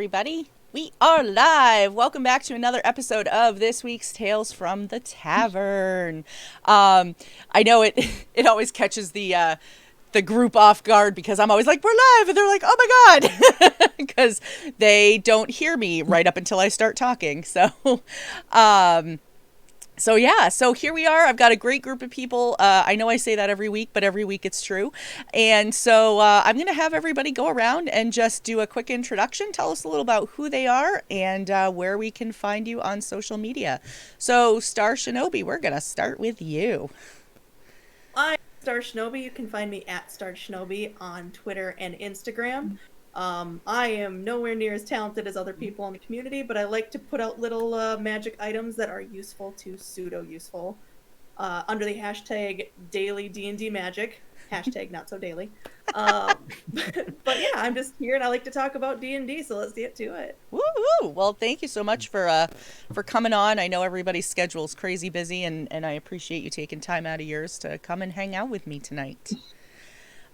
everybody. We are live. Welcome back to another episode of this week's Tales from the Tavern. I know it it always catches the group off guard because I'm always like, we're live, and they're like, oh my god, because they don't hear me right up until I start talking. So here we are. I've got a great group of people. I know I say that every week, but every week it's true. And so I'm going to have everybody go around and just do a quick introduction. Tell us a little about who they are and where we can find you on social media. So Star Shinobi, we're going to start with you. I'm Star Shinobi. You can find me at Star Shinobi on Twitter and Instagram. I am nowhere near as talented as other people in the community, but I like to put out little magic items that are useful to pseudo-useful under the hashtag daily D&D magic. Hashtag not so daily. But yeah, I'm just here and I like to talk about D&D, so let's get to it. Woo-hoo! Well, thank you so much for coming on. I know everybody's schedule is crazy busy, and I appreciate you taking time out of yours to come and hang out with me tonight.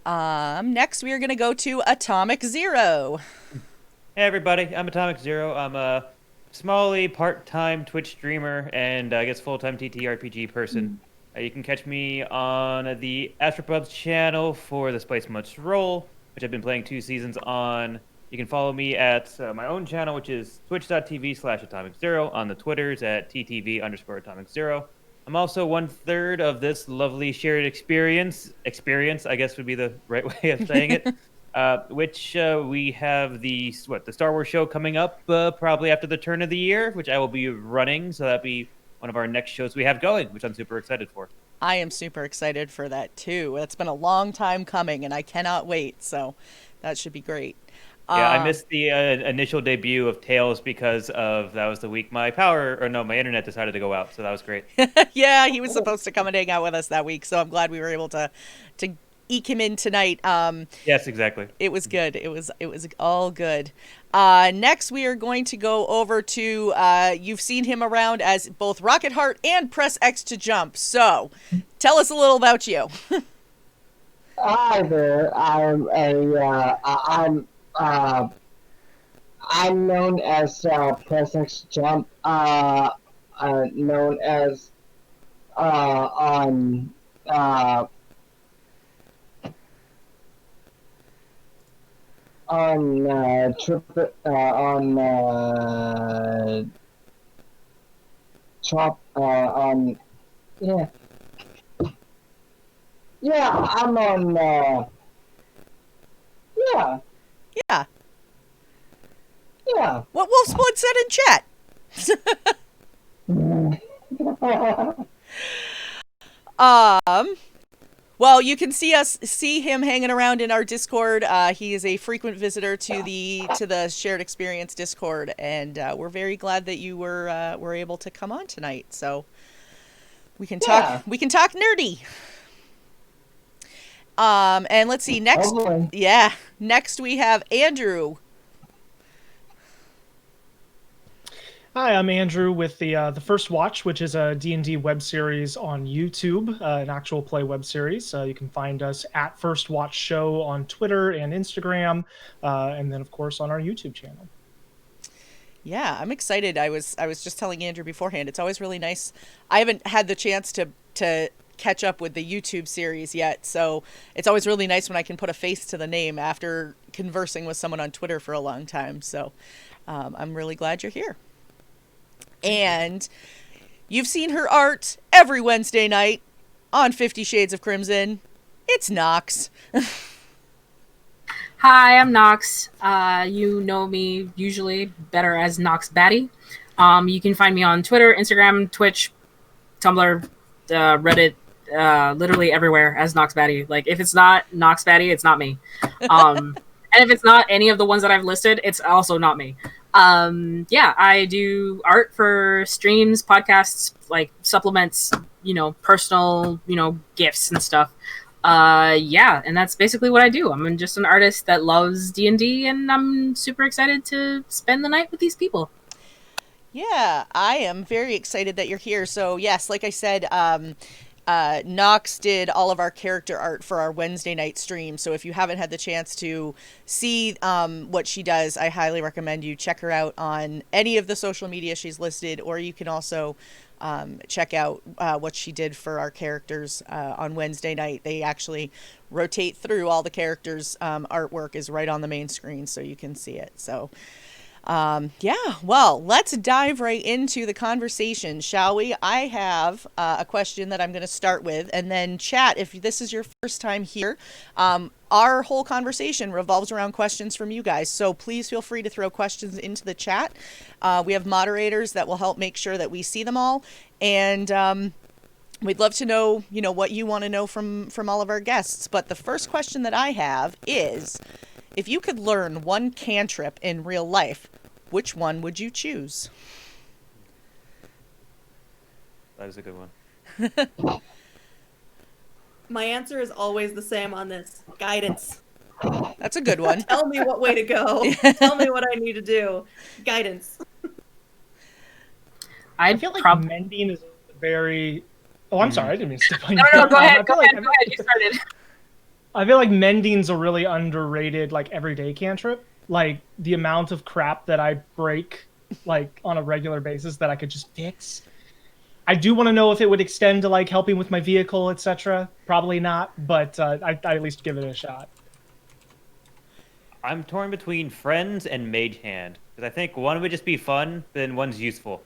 Next we are going to go to Atomic Zero. Hey everybody, I'm Atomic Zero. I'm a smally part-time Twitch streamer and I guess full-time TTRPG person. You can catch me on the Astropubs channel for the Spice Much Roll, which I've been playing 2 seasons on. You can follow me at my own channel, which is twitch.tv/Atomic Zero, on the Twitters at ttv_Atomic Zero. I'm also 1/3 of this lovely shared experience, I guess would be the right way of saying it, which we have the Star Wars show coming up probably after the turn of the year, which I will be running, so that'll be one of our next shows we have going, which I'm super excited for. I am super excited for that too. It's been a long time coming and I cannot wait, so that should be great. Yeah, I missed the initial debut of Tales because that was the week my internet decided to go out, so that was great. Yeah, he was supposed to come and hang out with us that week, so I'm glad we were able to eke him in tonight. Yes, exactly. It was good. It was all good. Next, we are going to go over to, you've seen him around as both Rocket Heart and Press X to Jump, so tell us a little about you. Hi there. I'm known as Press X Jump. Known as on Chop on I'm on Yeah. yeah. What Wolf Split said in chat. Well, you can see him hanging around in our Discord. He is a frequent visitor to the Shared Experience Discord, and we're very glad that you were able to come on tonight. So we can talk nerdy. And let's see next. Okay. Yeah, next we have Andrew. Hi, I'm Andrew with the First Watch, which is a D&D web series on YouTube, an actual play web series. You can find us at First Watch Show on Twitter and Instagram, and then of course on our YouTube channel. Yeah, I'm excited. I was just telling Andrew beforehand. It's always really nice. I haven't had the chance to catch up with the YouTube series yet, so it's always really nice when I can put a face to the name after conversing with someone on Twitter for a long time. So I'm really glad you're here. And you've seen her art every Wednesday night on 50 Shades of Crimson. It's Nox. Hi, I'm Nox. You know me usually better as Nox Batty. You can find me on Twitter, Instagram, Twitch, Tumblr, Reddit, literally everywhere as Nox Batty. Like, if it's not Nox Batty, it's not me. And if it's not any of the ones that I've listed, it's also not me. Yeah, I do art for streams, podcasts, like supplements, personal, gifts and stuff. Yeah, and that's basically what I do. I'm just an artist that loves D&D, and I'm super excited to spend the night with these people. Yeah, I am very excited that you're here. So yes, like I said, Nox did all of our character art for our Wednesday night stream. So if you haven't had the chance to see what she does, I highly recommend you check her out on any of the social media she's listed, or you can also check out what she did for our characters on Wednesday night. They actually rotate through all the characters' artwork is right on the main screen, so you can see it. So yeah, well, let's dive right into the conversation, shall we? I have a question that I'm going to start with, and then chat, if this is your first time here, our whole conversation revolves around questions from you guys, so please feel free to throw questions into the chat. We have moderators that will help make sure that we see them all, and we'd love to know, what you want to know from all of our guests. But the first question that I have is, if you could learn one cantrip in real life, which one would you choose? That is a good one. My answer is always the same on this. Guidance. That's a good one. Tell me what way to go. Tell me what I need to do. Guidance. I feel like mending is very... Oh, I'm sorry. I didn't mean to step on you. No, go ahead. I Go feel ahead. like Go ahead. You started. I feel like mending's a really underrated, everyday cantrip. The amount of crap that I break, on a regular basis that I could just fix. I do want to know if it would extend to, helping with my vehicle, etc. Probably not, but I at least give it a shot. I'm torn between Friends and Mage Hand, because I think one would just be fun, then one's useful.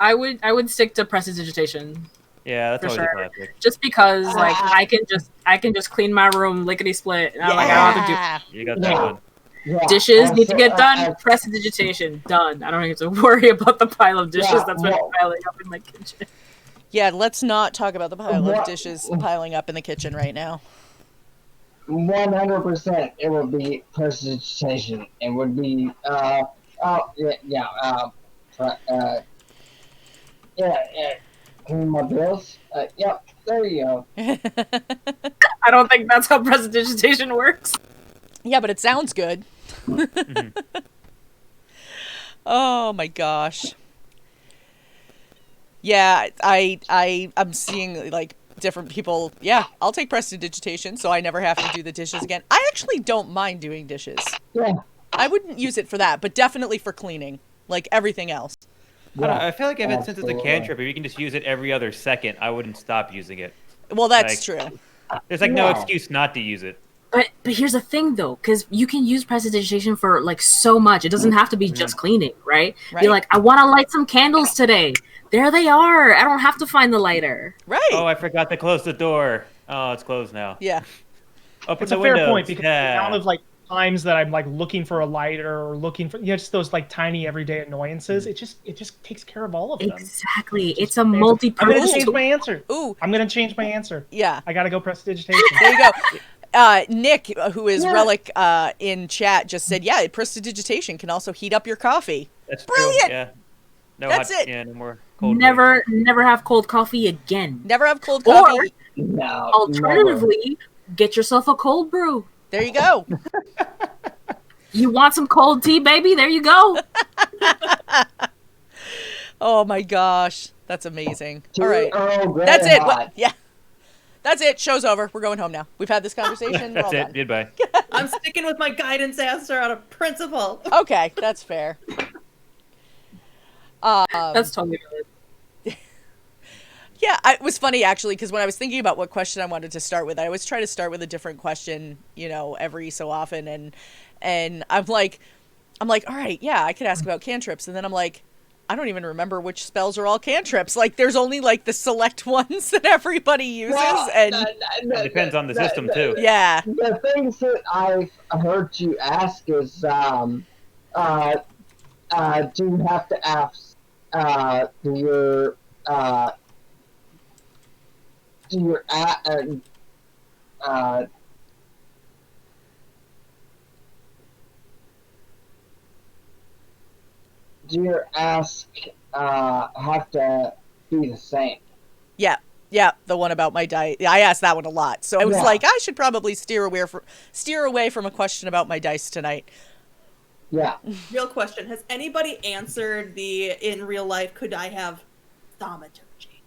I would stick to prestidigitation. Yeah, that's For always sure. a classic. Just because I can just clean my room lickety split. And I don't have to do You got that one. Yeah, dishes need to also, get done. Prestidigitation done. I don't have to worry about the pile of dishes that's been piling up in my kitchen. Yeah, let's not talk about the pile of dishes piling up in the kitchen right now. 100%, it would be prestidigitation. It would be clean my bills. Yep, there you go. I don't think that's how prestidigitation works. Yeah, but it sounds good. Oh my gosh. Yeah, I'm seeing different people. Yeah, I'll take prestidigitation, so I never have to do the dishes again. I actually don't mind doing dishes. Yeah. I wouldn't use it for that, but definitely for cleaning, like everything else. I don't know, I feel like since it's a cantrip, if you can just use it every other second, I wouldn't stop using it. Well, that's true. There's no excuse not to use it. But here's the thing though, because you can use prestidigitation for so much. It doesn't have to be just cleaning, right? Be like, I want to light some candles today. There they are. I don't have to find the lighter. Right. Oh, I forgot to close the door. Oh, it's closed now. Yeah. Open It's the a fair windows. point because the amount of times that I'm looking for a lighter or looking for just those tiny everyday annoyances, it just takes care of all of them. Exactly. It's a multi-purpose. I'm gonna change my answer. Ooh. I'm gonna change my answer. Yeah. I gotta go prestidigitation. There you go. Nick, who is Relic in chat, just said, yeah, prestidigitation can also heat up your coffee. That's brilliant. True. Yeah. No That's hot, it. Yeah, no more cold. Never have cold coffee again. Never have cold coffee. Or No. alternatively, get yourself a cold brew. There you go. You want some cold tea, baby? There you go. Oh my gosh, that's amazing. Two All right, Earl that's Grey it. hot. Yeah, that's it. Show's over. We're going home now. We've had this conversation. We're That's all it. done. Goodbye. I'm sticking with my guidance answer out of principle. Okay, that's fair. That's totally valid. Yeah, it was funny actually because when I was thinking about what question I wanted to start with, I always try to start with a different question, every so often, and I'm like, all right, yeah, I could ask about cantrips, and then I'm like, I don't even remember which spells are all cantrips. There's only the select ones that everybody uses, and It depends on the system too. yeah, The things that I've heard you ask is, do you have to ask your do your ask have to be the same? yeah, the one about my dice. I asked that one a lot, so I was like, I should probably steer away from a question about my dice tonight. Yeah. Real question. Has anybody answered in real life, could I have thaumaturgy.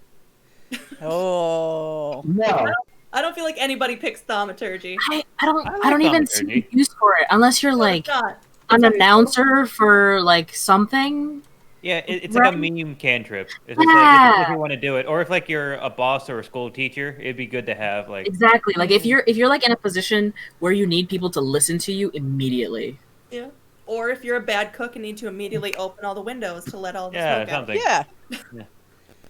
Oh. No. I don't feel like anybody picks thaumaturgy. I I don't like even see thaumaturgy. the use for it unless you're No, like it's not. an It's not- announcer for like something. Yeah, it's like a Right. meme cantrip. It's just like if you want to do it, or if like you're a boss or a school teacher, it'd be good to have like. Exactly. Like if you're like in a position where you need people to listen to you immediately. Yeah. Or if you're a bad cook and need to immediately open all the windows to let all the Yeah, smoke out. something. Yeah.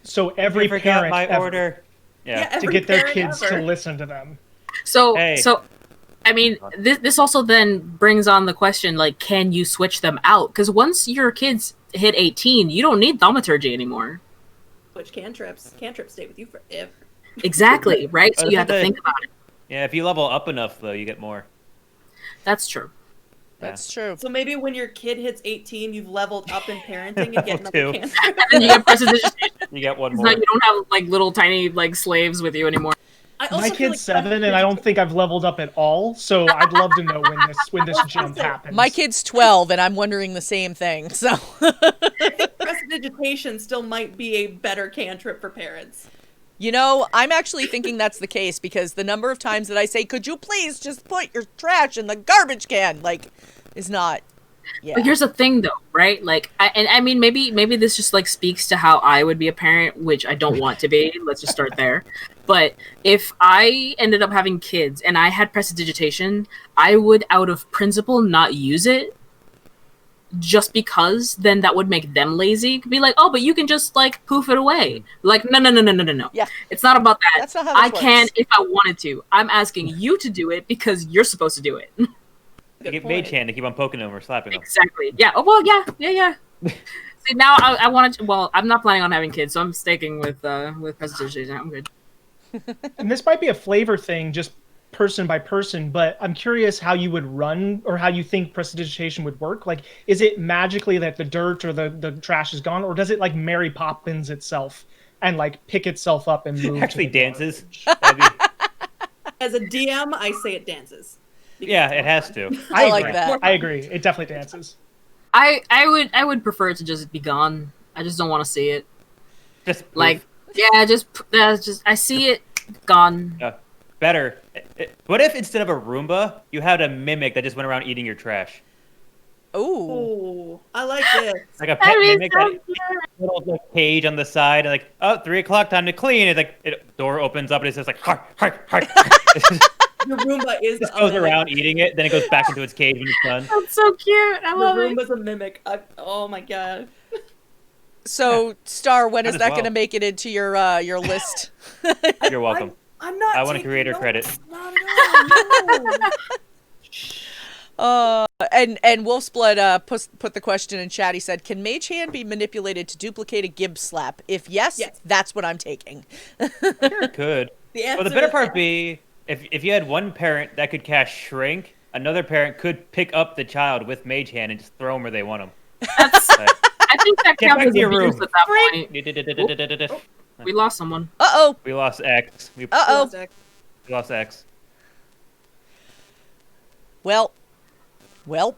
So every I forgot parent my ever, order. Yeah. to every get their parent kids ever. to listen to them. So Hey. I mean, this also then brings on the question, like, can you switch them out? Because once your kids hit 18, you don't need thaumaturgy anymore. Which cantrips stay with you forever. Exactly, right? So Oh, you have to that's think about it. Yeah, if you level up enough though, you get more. That's true. That's true. So maybe when your kid hits 18, you've leveled up in parenting and get Level another two. cantrip. And then you get prestidigitation. You get one It's more. not, you don't have like little tiny like slaves with you anymore. I also My feel kid's like 7, and I don't think I've leveled up at all. So I'd love to know when this jump happens. My kid's 12, and I'm wondering the same thing. So. prestidigitation still might be a better cantrip for parents. You know, I'm actually thinking that's the case because the number of times that I say, "Could you please just put your trash in the garbage can?" like, is not. Yeah. But here's the thing, though, right? Like, I mean, maybe this just like speaks to how I would be a parent, which I don't want to be. Let's just start there. But if I ended up having kids and I had prestidigitation, I would, out of principle, not use it. Just because then that would make them lazy. Be like, oh, but you can just like poof it away. Like, no. Yeah. It's not about that. That's not how I this can works. if I wanted to. I'm asking you to do it because you're supposed to do it. You Good get point. mage hand to keep on poking them or slapping them. Exactly. Yeah. Oh, well, yeah. See, now I want to. Well, I'm not planning on having kids, so I'm sticking with prestidigitation. I'm good. And this might be a flavor thing, just person by person, but I'm curious how you would run or how you think prestidigitation would work. Like, is it magically that the dirt or the trash is gone, or does it like Mary Poppins itself and like pick itself up and move? Actually to the dances. garbage? That'd be- As a DM, I say it dances. yeah, it has to. I like agree. that. I agree. It definitely dances. I would prefer it to just be gone. I just don't want to see it. Just Like, yeah, just I see it gone. better. What if instead of a Roomba, you had a mimic that just went around eating your trash? Ooh. Ooh, I like this. Like a That pet is mimic so that little like, cage on the side, and like, oh, 3 o'clock, time to clean. It's like door opens up and it says like, hark, hark, hark. Your Roomba is Just a goes mimic. around eating it, then it goes back into its cage when it's done. That's so cute. I Your love it. Roomba's a mimic. Oh my god. So, Star, when Might is as that well. going to make it into your list? You're welcome. I'm not. I want taking creator notes. credit. Not at all. No. And Wolfsblood put the question in chat. He said, "Can Mage Hand be manipulated to duplicate a Gib slap? If yes, Yes. that's what I'm taking." Sure it could. The Well, the answer better is part yes. would be if you had one parent that could cast Shrink, another parent could pick up the child with Mage Hand and just throw them where they want them. I think that Get counts back as to your abuse room. at that point. We lost someone. Uh-oh. We lost X. We Uh-oh. lost X. Well. Well,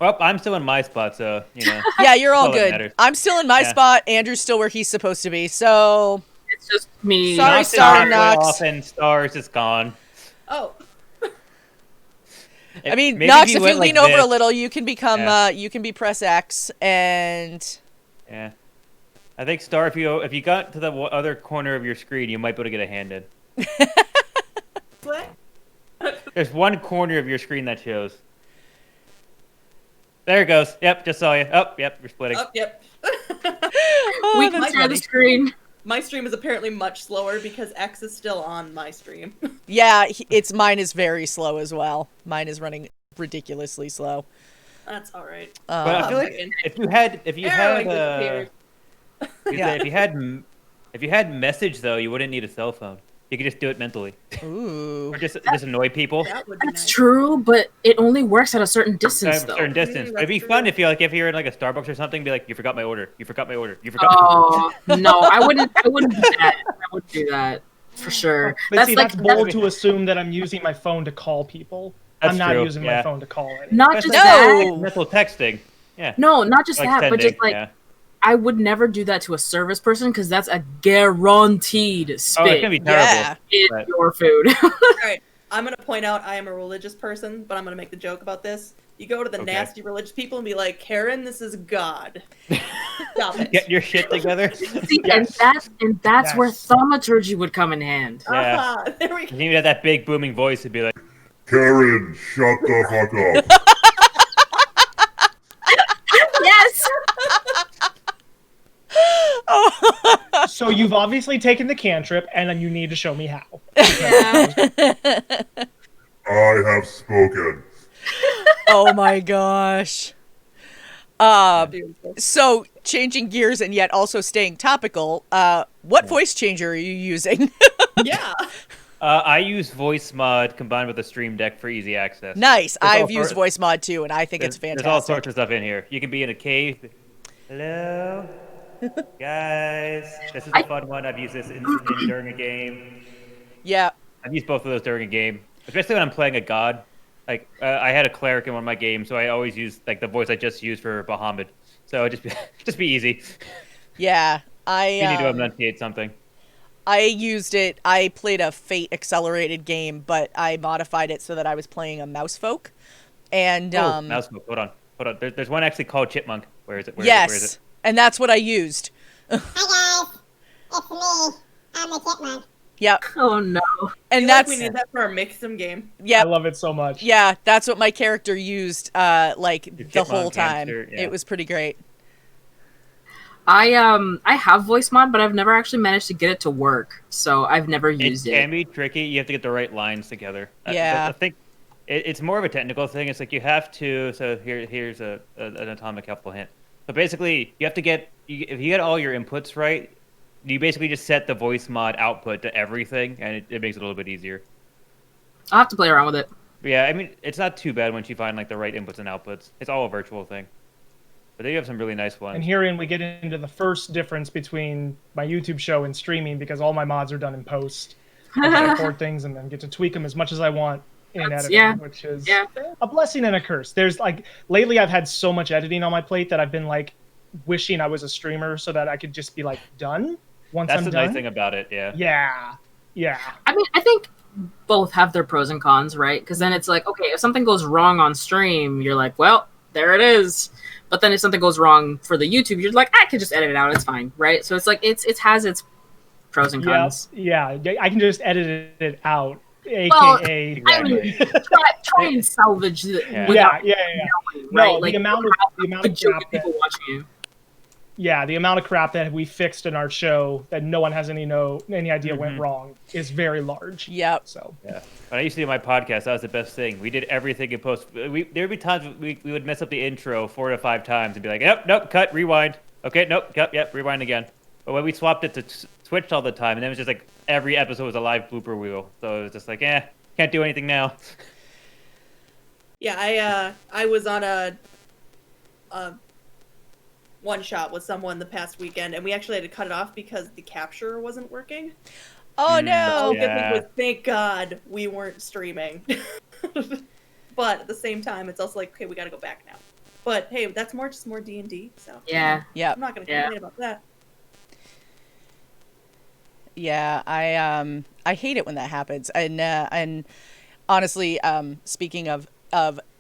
I'm still in my spot, so, you know. Yeah, you're all all that good. matters. I'm still in my Yeah. spot. Andrew's still where he's supposed to be. So, It's just me. Sorry, Knox is Star halfway Knox. off and Stars is gone. Oh, I mean, Maybe Knox, he if you went lean like over a this. little, you can become, Yeah. you can be press X, and Yeah. I think Star, if you got to the other corner of your screen, you might be able to get a hand in. what? There's one corner of your screen that shows. There it goes. Yep, just saw you. Oh, yep, you're splitting. Oh, yep. oh, We can that's share the funny. screen. My stream is apparently much slower because X is still on my stream. Yeah, mine is very slow as well. Mine is running ridiculously slow. That's all right. But I feel like Fucking- if you had Arrowing disappeared. Yeah. if you had message though, you wouldn't need a cell phone. You could just do it mentally, Ooh. or just annoy people. That would be That's nice. true, but it only works at a certain At distance, a though. certain distance. that's It'd be true. fun if you're in like a Starbucks or something. Be like, you forgot my order. You forgot my order. You forgot. Oh no, I wouldn't do that. I wouldn't do that for sure. But see, that's bold that's- to assume that I'm using my phone to call people. That's I'm not true, using yeah. my phone to call anyone. not just Especially that. No. mental texting. Yeah. No, not just Like that, but sending. just like yeah. I would never do that to a service person because that's a guaranteed Oh, it's spit gonna be terrible. Yeah. in but- your food. Alright, I'm gonna point out I am a religious person, but I'm gonna make the joke about this. You go to the Okay. nasty religious people and be like, Karen, this is God. Stop it. Get your shit together. See, Yes. and that's where Yes. thaumaturgy would come in hand. Yeah. Aha, there we go. You even have that big booming voice to be like, Karen, shut the fuck up. Yes. So you've obviously taken the cantrip, and then you need to show me how. Yeah. I have spoken. Oh my gosh. Dude, So changing gears and yet also staying topical. What voice changer are you using? yeah. I use voice mod combined with a stream deck for easy access. Nice. There's all I've used sorts- voice mod too, and I think it's There's fantastic. all sorts of stuff in here. You can be in a cave. Hello, guys. This is a fun one. I've used this during a game. Yeah. I've used both of those during a game, especially when I'm playing a god. Like I had a cleric in one of my games, so I always use like the voice I just used for Bahamut. So it just be easy. Yeah. You need to enunciate something. I used it. I played a Fate accelerated game, but I modified it so that I was playing a mouse folk. And Mouse folk. Hold on. There's one actually called Chipmunk. Where is it? yes, Where is it? and that's what I used. Hi guys, it's me. I'm the chipmunk. Yep. Oh no. And I feel like that's we need that for our Mix'em game. I yep. love it so much. Yeah, that's what my character used like Your the whole chipmunk time. hamster, yeah. It was pretty great. I have voice mod, but I've never actually managed to get it to work. So I've never It used can it. be tricky. You have to get the right lines together. Yeah. I think it's more of a technical thing. It's like you have to. So here's an atomic helpful hint. So basically, you have to get if you get all your inputs right, you basically just set the voice mod output to everything, and it makes it a little bit easier. I'll have to play around with it. But yeah, I mean, it's not too bad once you find like the right inputs and outputs. It's all a virtual thing. But then you have some really nice ones. And herein we get into the first difference between my YouTube show and streaming, because all my mods are done in post. I just record things and then get to tweak them as much as I want in editing, yeah. which is Yeah. a blessing and a curse. There's like lately I've had so much editing on my plate that I've been like wishing I was a streamer so that I could just be like done once That's I'm the done. nice thing about it. Yeah. Yeah. I mean, I think both have their pros and cons, right? Because then it's like, okay, if something goes wrong on stream, you're like, well, there it is. But then if something goes wrong for the YouTube, you're like, I could just edit it out. It's fine, right? So it's like it has its pros and cons. Yeah. I can just edit it out, Well, aka. I mean, try and salvage it Yeah. without Yeah. knowing, No, right? Like, the amount of good joke crap of people watching you. the amount of crap that we fixed in our show that no one has any idea went wrong is very large. Yep. So Yeah. When I used to do my podcast, that was the best thing. We did everything in post. There would be times we would mess up the intro 4 to 5 times and be like, nope, cut, rewind. Okay, nope, cut, yep, rewind again. But when we swapped it to Twitch all the time, and then it was just like every episode was a live blooper wheel. So it was just like, can't do anything now. Yeah, I was on a one shot with someone the past weekend, and we actually had to cut it off because the capture wasn't working. Oh Mm, no. All we could Yeah. think was, thank God we weren't streaming. But at the same time, it's also like, okay, we got to go back now. But hey, that's just more D&D. So Yeah. Yep. I'm not gonna Yeah. complain about that. Yeah, I hate it when that happens. And honestly, speaking of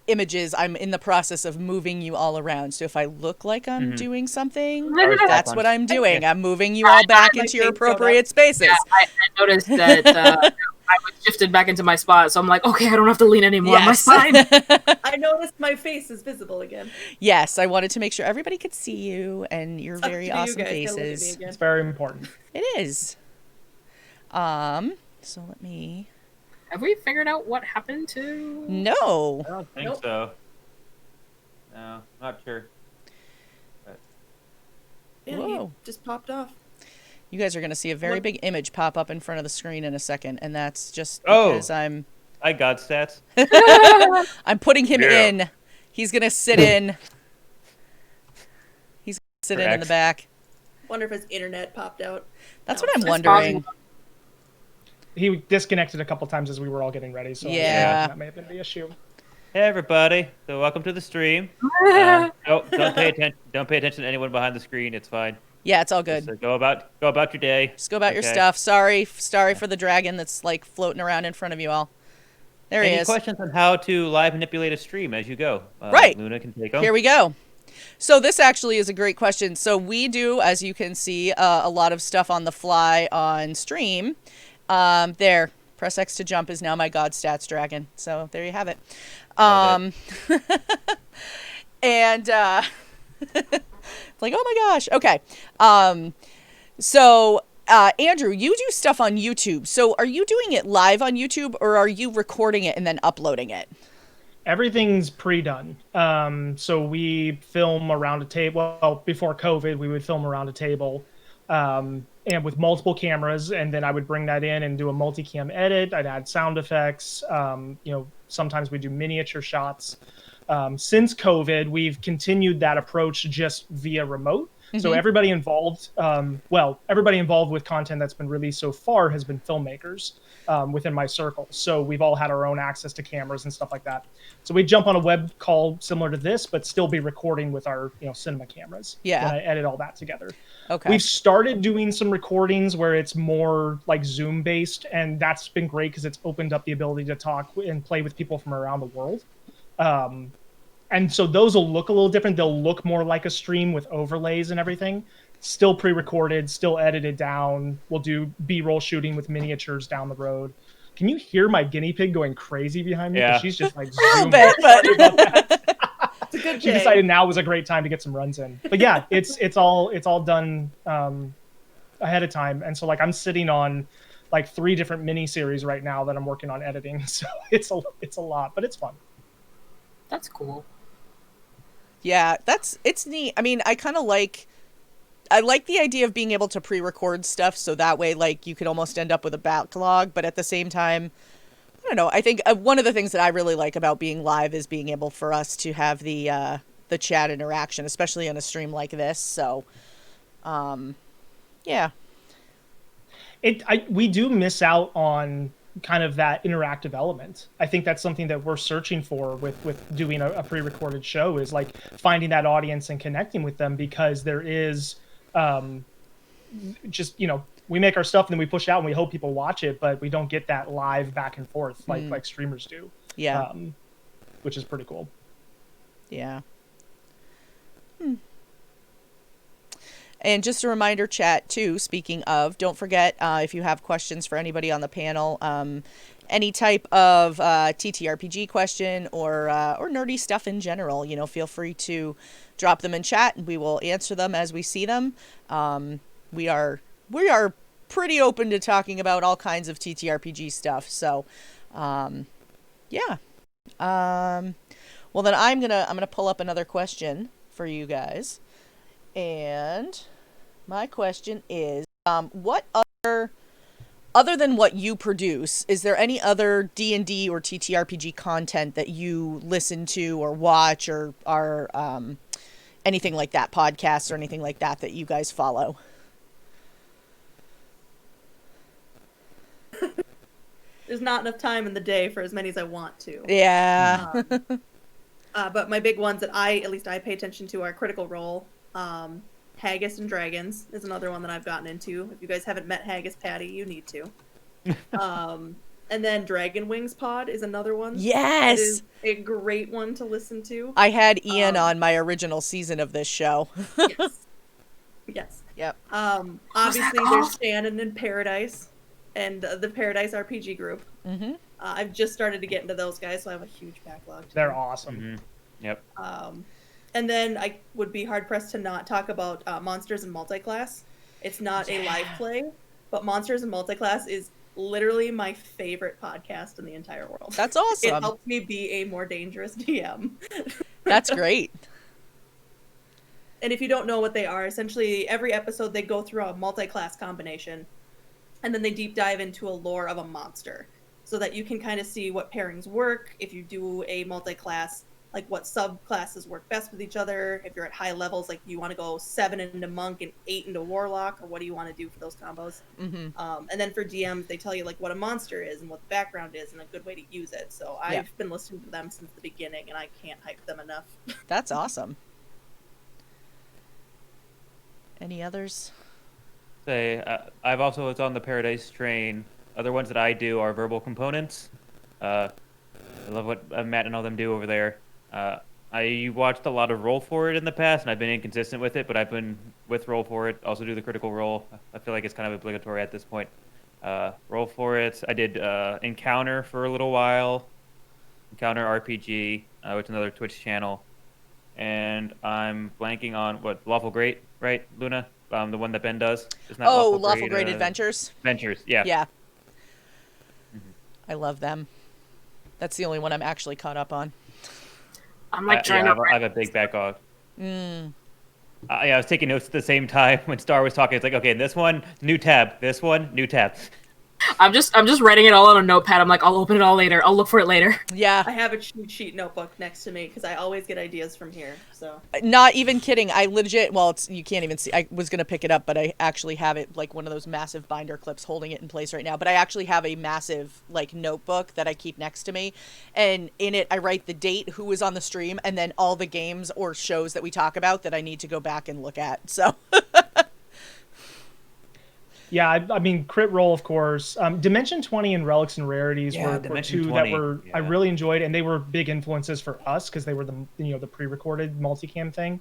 images, I'm in the process of moving you all around. So if I look like I'm doing something, that's what I'm doing. I'm moving you all back I into your think so, appropriate spaces. Yeah, I noticed that I was shifted back into my spot, so I'm like, okay, I don't have to lean anymore. Yes. My spine. I noticed my face is visible again. Yes, I wanted to make sure everybody could see you and your It's up very to you awesome guys to look at me faces. again. it's very important. It is. So let me. Have we figured out what happened to? No. I don't think Nope. so. No, not sure. Yeah, Whoa. you just popped off. You guys are going to see a very What- big image pop up in front of the screen in a second, and that's just Oh. because I'm I got stats. putting him Yeah. in. He's going to sit in. He's going to sit in the Correct. back. Wonder if his internet popped out. That's No. what I'm That's wondering. possible. He disconnected a couple times as we were all getting ready, so I Yeah. imagine that may have been the issue. Hey everybody! So welcome to the stream. Don't pay attention. Don't pay attention to anyone behind the screen. It's fine. Yeah, it's all good. Just go about your day. Just go about your Okay. stuff. Sorry for the dragon that's like floating around in front of you all. There he Any is. questions on how to live manipulate a stream as you go? Right. Luna can take them. Here we go. So this actually is a great question. So we do, as you can see, a lot of stuff on the fly on stream. There, press X to jump is now my god stats dragon. So there you have it. And it's like, oh my gosh. Okay. So Andrew, you do stuff on YouTube. So are you doing it live on YouTube, or are you recording it and then uploading it? Everything's pre-done. So we film around a table. Well, before COVID, we would film around a table, and with multiple cameras, and then I would bring that in and do a multicam edit. I'd add sound effects. Sometimes we do miniature shots. Since COVID, we've continued that approach just via remote. So everybody involved, everybody involved with content that's been released so far has been filmmakers within my circle. So we've all had our own access to cameras and stuff like that. So we jump on a web call similar to this, but still be recording with our cinema cameras. Yeah. And I edit all that together. Okay. We've started doing some recordings where it's more like Zoom based, and that's been great because it's opened up the ability to talk and play with people from around the world. And so those will look a little different. They'll look more like a stream with overlays and everything. Still pre-recorded, still edited down. We'll do B-roll shooting with miniatures down the road. Can you hear my guinea pig going crazy behind me? 'Cause Yeah. she's just like A little zooming. bit, but Sorry about that. It's a good She day. decided now was a great time to get some runs in. But yeah, it's all done ahead of time. And so like I'm sitting on like 3 different mini series right now that I'm working on editing. So it's a lot, but it's fun. That's cool. yeah, it's neat. I mean, I like the idea of being able to pre-record stuff, so that way like you could almost end up with a backlog, but at the same time, I don't know. I think one of the things that I really like about being live is being able for us to have the chat interaction, especially on a stream like this. So, yeah. We do miss out on kind of that interactive element. I think that's something that we're searching for with doing a pre-recorded show, is like finding that audience and connecting with them, because there is we make our stuff and then we push it out and we hope people watch it, but we don't get that live back and forth like streamers do. Yeah. Which is pretty cool. Yeah. And just a reminder, chat, too, speaking of, don't forget, if you have questions for anybody on the panel, any type of TTRPG question or nerdy stuff in general, feel free to drop them in chat and we will answer them as we see them. We are pretty open to talking about all kinds of TTRPG stuff. So, yeah. Well, then I'm gonna pull up another question for you guys. And my question is, what other than what you produce, is there any other D&D or TTRPG content that you listen to or watch or are anything like that, podcasts or anything like that you guys follow? There's not enough time in the day for as many as I want to. Yeah. But my big ones that at least I pay attention to are Critical Role. Haggis and Dragons is another one that I've gotten into. If you guys haven't met Haggis Patty, you need to. And then Dragon Wings Pod is another one. Yes. It is a great one to listen to. I had Ian on my original season of this show. Yes. Yes. Yep. Obviously, there's Shannon and Paradise and the Paradise RPG group. Mm-hmm. I've just started to get into those guys, so I have a huge backlog. They're awesome. Mm-hmm. Yep. And then I would be hard-pressed to not talk about Monsters and Multiclass. It's not a live play, but Monsters and Multiclass is literally my favorite podcast in the entire world. That's awesome. It helps me be a more dangerous DM. That's great. And if you don't know what they are, essentially every episode they go through a multi-class combination, and then they deep dive into a lore of a monster, so that you can kind of see what pairings work if you do a multi-class like what subclasses work best with each other. If you're at high levels, like you want to go 7 into monk and 8 into warlock, or what do you want to do for those combos? And then for DMs, they tell you like what a monster is and what the background is and a good way to use it. So I've been listening to them since the beginning, and I can't hype them enough. That's awesome. Any others? I've also was on the Paradise train. Other ones that I do are verbal components. I love what Matt and all them do over there. I watched a lot of Roll For It in the past, and I've been inconsistent with it, but I've been with Roll For It. Also do the Critical Role. I feel like it's kind of obligatory at this point. Roll For It. I did Encounter for a little while. Encounter RPG, which is another Twitch channel. And I'm blanking on what Lawful Great, right, Luna? The one that Ben does. Isn't that Lawful Great Adventures. Adventures, yeah. Yeah. I love them. That's the only one I'm actually caught up on. I'm like trying to. I have a big backlog. I was taking notes at the same time when Star was talking. It's like, okay, this one, new tab. This one, new tab. I'm just writing it all on a notepad. I'm like, I'll open it all later. I'll look for it later. Yeah. I have a cheat sheet notebook next to me because I always get ideas from here. So Not even kidding. I legit, well, you can't even see. I was going to pick it up, but I actually have it like one of those massive binder clips holding it in place right now. But I actually have a massive like notebook that I keep next to me. And in it, I write the date, who was on the stream, and then all the games or shows that we talk about that I need to go back and look at. So... Yeah, I mean, Crit Roll, of course. Dimension 20 and Relics and Rarities were Dimension two 20, that were I really enjoyed, and they were big influences for us because they were the pre-recorded multicam thing.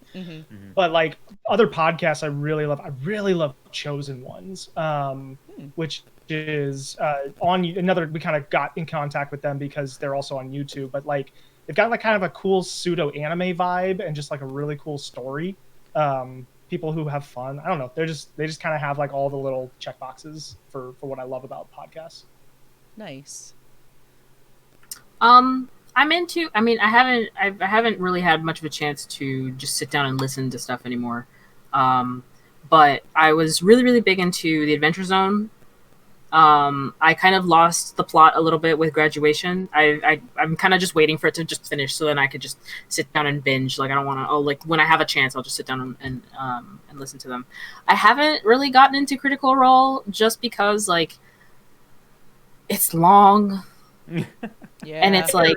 But like other podcasts, I really love Chosen Ones, which is on another. We kind of got in contact with them because they're also on YouTube, but like they've got like kind of a cool pseudo anime vibe and just like a really cool story. People who have fun. I don't know. They just kind of have like all the little check boxes for what I love about podcasts. Nice. I'm into. I mean, I haven't really had much of a chance to just sit down and listen to stuff anymore. But I was really, really big into the Adventure Zone. I kind of lost the plot a little bit with Graduation. I'm kind of just waiting for it to just finish so then I could just sit down and binge. Like I don't want to. Oh, like when I have a chance, I'll just sit down and listen to them. I haven't really gotten into Critical Role just because like it's long, Yeah. and it's like.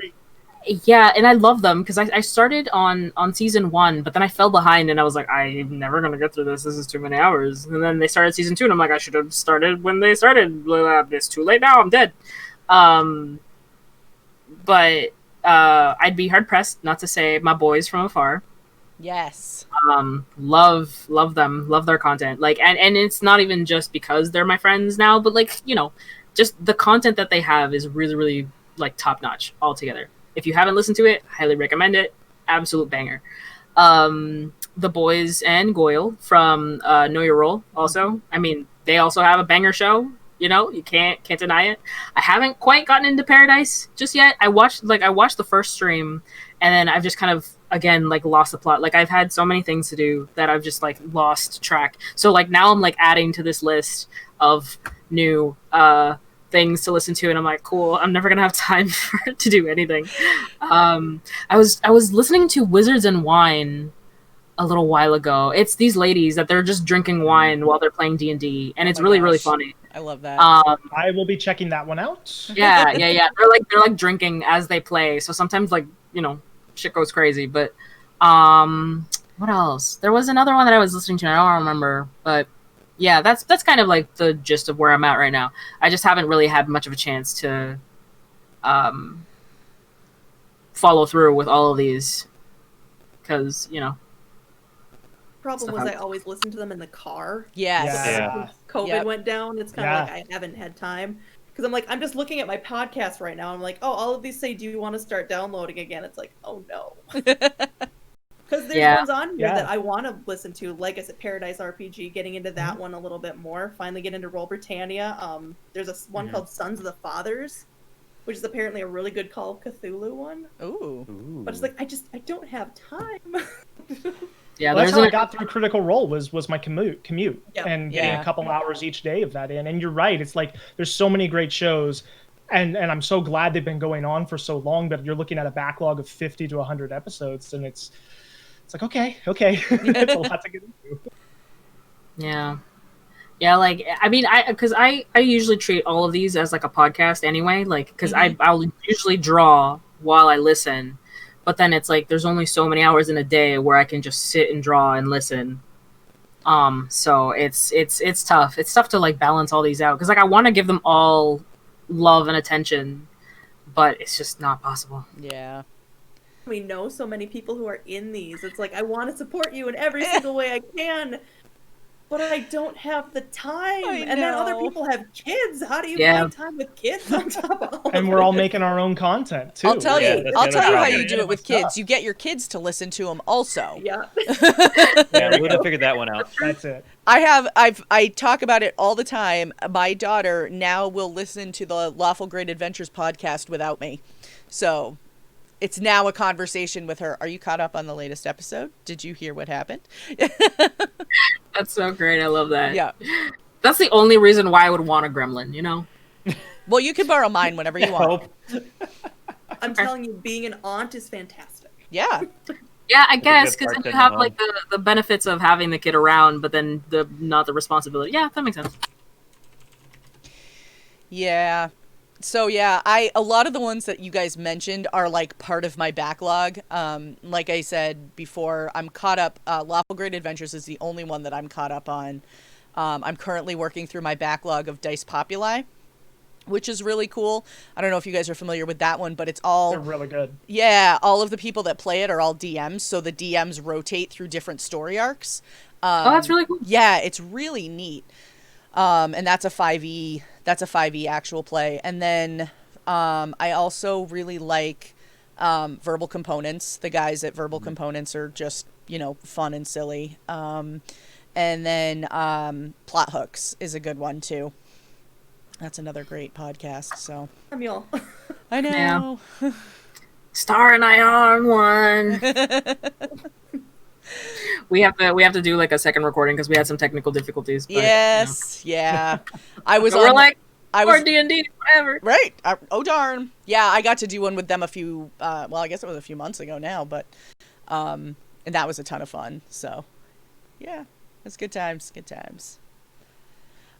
Yeah, and I love them because I started on season 1, but then I fell behind and I was like, I'm never going to get through this. This is too many hours. And then they started season 2 and I'm like, I should have started when they started. It's too late now. I'm dead. But I'd be hard-pressed not to say my boys from afar. Yes. Love them. Love their content. Like, and it's not even just because they're my friends now, but like, you know, just the content that they have is really, really like top-notch altogether. If you haven't listened to it, highly recommend it. Absolute banger. The boys and Goyle from Know Your Role also. I mean, they also have a banger show. You know, you can't deny it. I haven't quite gotten into Paradise just yet. I watched the first stream, and then I've just kind of again like lost the plot. Like I've had so many things to do that I've just like lost track. So like now I'm like adding to this list of new things to listen to, and I'm like, cool, I'm never gonna have time to do anything. I was listening to Wizards and Wine a little while ago. It's these ladies that they're just drinking wine while they're playing D&D, and it's really, really funny. I love that. I will be checking that one out. Yeah. They're like drinking as they play, so sometimes like, you know, shit goes crazy. But what else? There was another one that I was listening to, and I don't remember, but yeah, that's kind of like the gist of where I'm at right now. I just haven't really had much of a chance to follow through with all of these because, you know. Problem was I always listened to them in the car. Yes. Yeah. COVID went down. It's kind of like I haven't had time. Because I'm like, I'm just looking at my podcast right now. I'm like, oh, all of these say, do you want to start downloading again? It's like, oh no. Because there's ones on here that I want to listen to, like I said, Paradise RPG, getting into that one a little bit more. Finally get into Roll Britannia. There's one called Sons of the Fathers, which is apparently a really good Call of Cthulhu one. Ooh. But it's like, I don't have time. Yeah, well, that's how I got through Critical Role was my commute and getting Yeah. a couple hours each day of that in. And you're right, it's like there's so many great shows. and I'm so glad they've been going on for so long. But you're looking at a backlog of 50 to 100 episodes, and it's like okay, it's a lot to get into. Yeah. Yeah, like I mean, because I usually treat all of these as like a podcast anyway, like because I'll usually draw while I listen, but then it's like there's only so many hours in a day where I can just sit and draw and listen. So it's tough. It's tough to like balance all these out because like I want to give them all love and attention, but it's just not possible. Yeah. We know so many people who are in these. It's like I want to support you in every single way I can, but I don't have the time. And then other people have kids. How do you find time with kids on top of all And we're all making our own content too. I'll tell you how you do Yeah. it with kids. You get your kids to listen to them also. Yeah. Yeah, we would have figured that one out. That's it. I talk about it all the time. My daughter now will listen to the Lawful Great Adventures podcast without me. So it's now a conversation with her. Are you caught up on the latest episode? Did you hear what happened? That's so great. I love that. Yeah. That's the only reason why I would want a gremlin, you know? Well, you can borrow mine whenever you want. I'm telling you, being an aunt is fantastic. Yeah. Yeah, I a guess good because part then you sitting have home. like the benefits of having the kid around, but then not the responsibility. Yeah, that makes sense. Yeah. So yeah, a lot of the ones that you guys mentioned are like part of my backlog. Like I said before, I'm caught up. Lawful Great Adventures is the only one that I'm caught up on. I'm currently working through my backlog of Dice Populi, which is really cool. I don't know if you guys are familiar with that one, but it's all They're really good. Yeah, all of the people that play it are all DMs, so the DMs rotate through different story arcs. Oh, that's really cool. Yeah, it's really neat. And that's a 5e. That's a 5e actual play. And then I also really like Verbal Components. The guys at Verbal Components are just, fun and silly. And then Plot Hooks is a good one too. That's another great podcast. So Samuel. I know. Yeah. Star and I are on one. We have to do like a second recording because we had some technical difficulties. But, Yes, yeah. I was we're on, like, I or was D&D, whatever. right. Oh darn. Yeah, I got to do one with them a few. Well, I guess it was a few months ago now, but and that was a ton of fun. So, yeah, it's good times. Good times.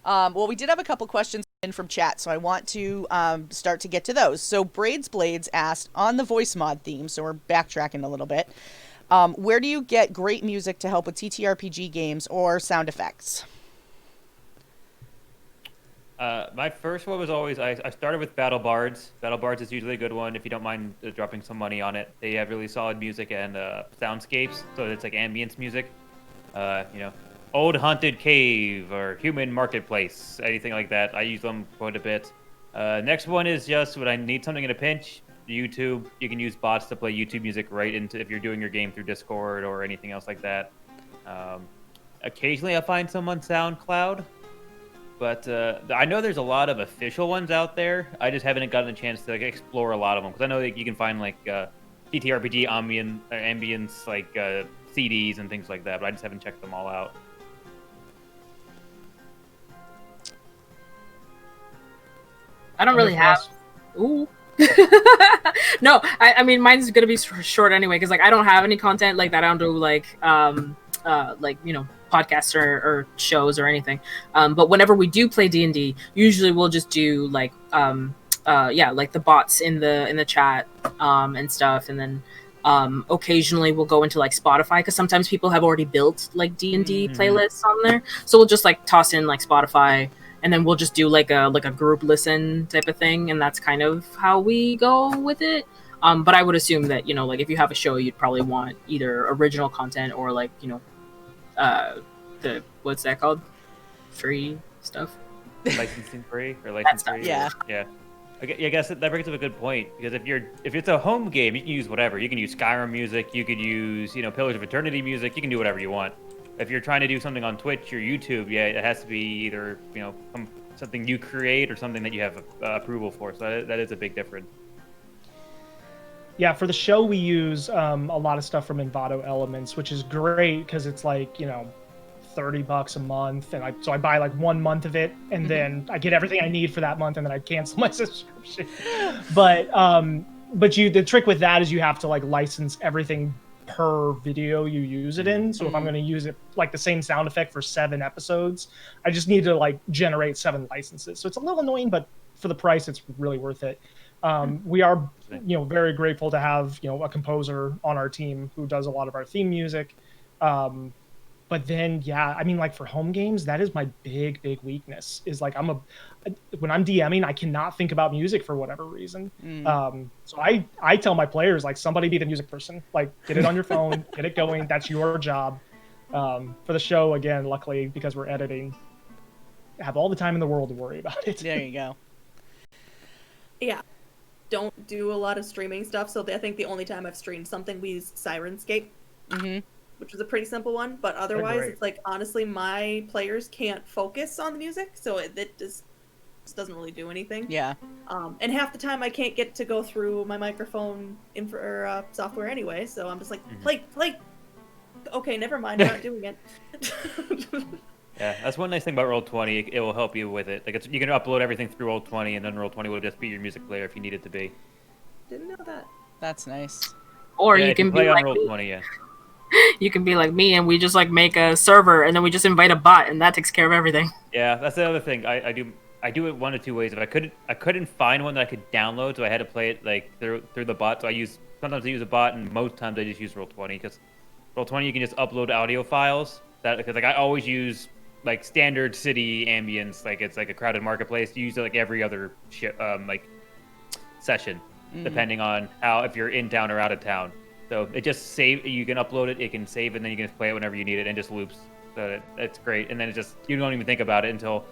Well, we did have a couple questions in from chat, so I want to start to get to those. So, Braids Blades asked on the voice mod theme. So we're backtracking a little bit. Where do you get great music to help with TTRPG games or sound effects? My first one was always I started with Battle Bards. Battle Bards is usually a good one if you don't mind dropping some money on it. They have really solid music and soundscapes, so it's like ambience music. Old haunted cave or human marketplace, anything like that. I use them quite a bit. Next one is just when I need something in a pinch. YouTube. You can use bots to play YouTube music right into if you're doing your game through Discord or anything else like that. Occasionally, I find some on SoundCloud. But I know there's a lot of official ones out there. I just haven't gotten a chance to explore a lot of them because I know that you can find like TTRPG ambience like CDs and things like that. But I just haven't checked them all out. I don't really have. Ooh. No, I mean mine's gonna be short anyway because like I don't have any content like that. I don't do like podcasts or shows or anything. But whenever we do play D&D, usually we'll just do like like the bots in the chat and stuff, and then occasionally we'll go into like Spotify because sometimes people have already built like D&D playlists on there, so we'll just like toss in like Spotify. And then we'll just do like a group listen type of thing, and that's kind of how we go with it. But I would assume that like if you have a show, you'd probably want either original content or like the what's that called, free stuff, Licensing free or license free. Yeah. Yeah. I guess that brings up a good point because if it's a home game, you can use whatever. You can use Skyrim music. You could use Pillars of Eternity music. You can do whatever you want. If you're trying to do something on Twitch or YouTube, yeah, it has to be either something you create or something that you have approval for. So that is a big difference. Yeah, for the show we use a lot of stuff from Envato Elements, which is great because it's like $30 a month, and so I buy like 1 month of it, and then I get everything I need for that month, and then I cancel my subscription. But the trick with that is you have to like license everything per video you use it in. So if I'm going to use it like the same sound effect for 7 episodes, I just need to like generate 7 licenses. So it's a little annoying, but for the price, it's really worth it. We are, very grateful to have, a composer on our team who does a lot of our theme music. But then, I mean, like for home games, that is my big weakness is like, when I'm DMing, I cannot think about music for whatever reason. So I tell my players, like, somebody be the music person, like get it on your phone, get it going. That's your job. For the show, again, luckily, because we're editing, I have all the time in the world to worry about it. There you go. Yeah. Don't do a lot of streaming stuff. So I think the only time I've streamed something, we used Sirenscape. Which was a pretty simple one, but otherwise it's like, honestly, my players can't focus on the music, so it just doesn't really do anything. Yeah. And half the time I can't get to go through my microphone software anyway, so I'm just like, play. Okay, never mind, I'm not doing it. Yeah, that's one nice thing about Roll20. It will help you with it. Like you can upload everything through Roll20, and then Roll20 will just be your music player if you need it to be. Didn't know that. That's nice. Or you can play be on like Roll20, yeah. You can be like me, and we just like make a server, and then we just invite a bot, and that takes care of everything. Yeah, that's the other thing. I do it one of 2 ways. If I couldn't find one that I could download, so I had to play it like through the bot. So sometimes I use a bot, and most times I just use Roll20 because Roll20 you can just upload audio files. Because like I always use like standard city ambience, like it's like a crowded marketplace. You use it like every other session, depending on if you're in town or out of town. So it just you can upload it, it can save, and then you can just play it whenever you need it, and just loops. So that's great. And then you don't even think about it until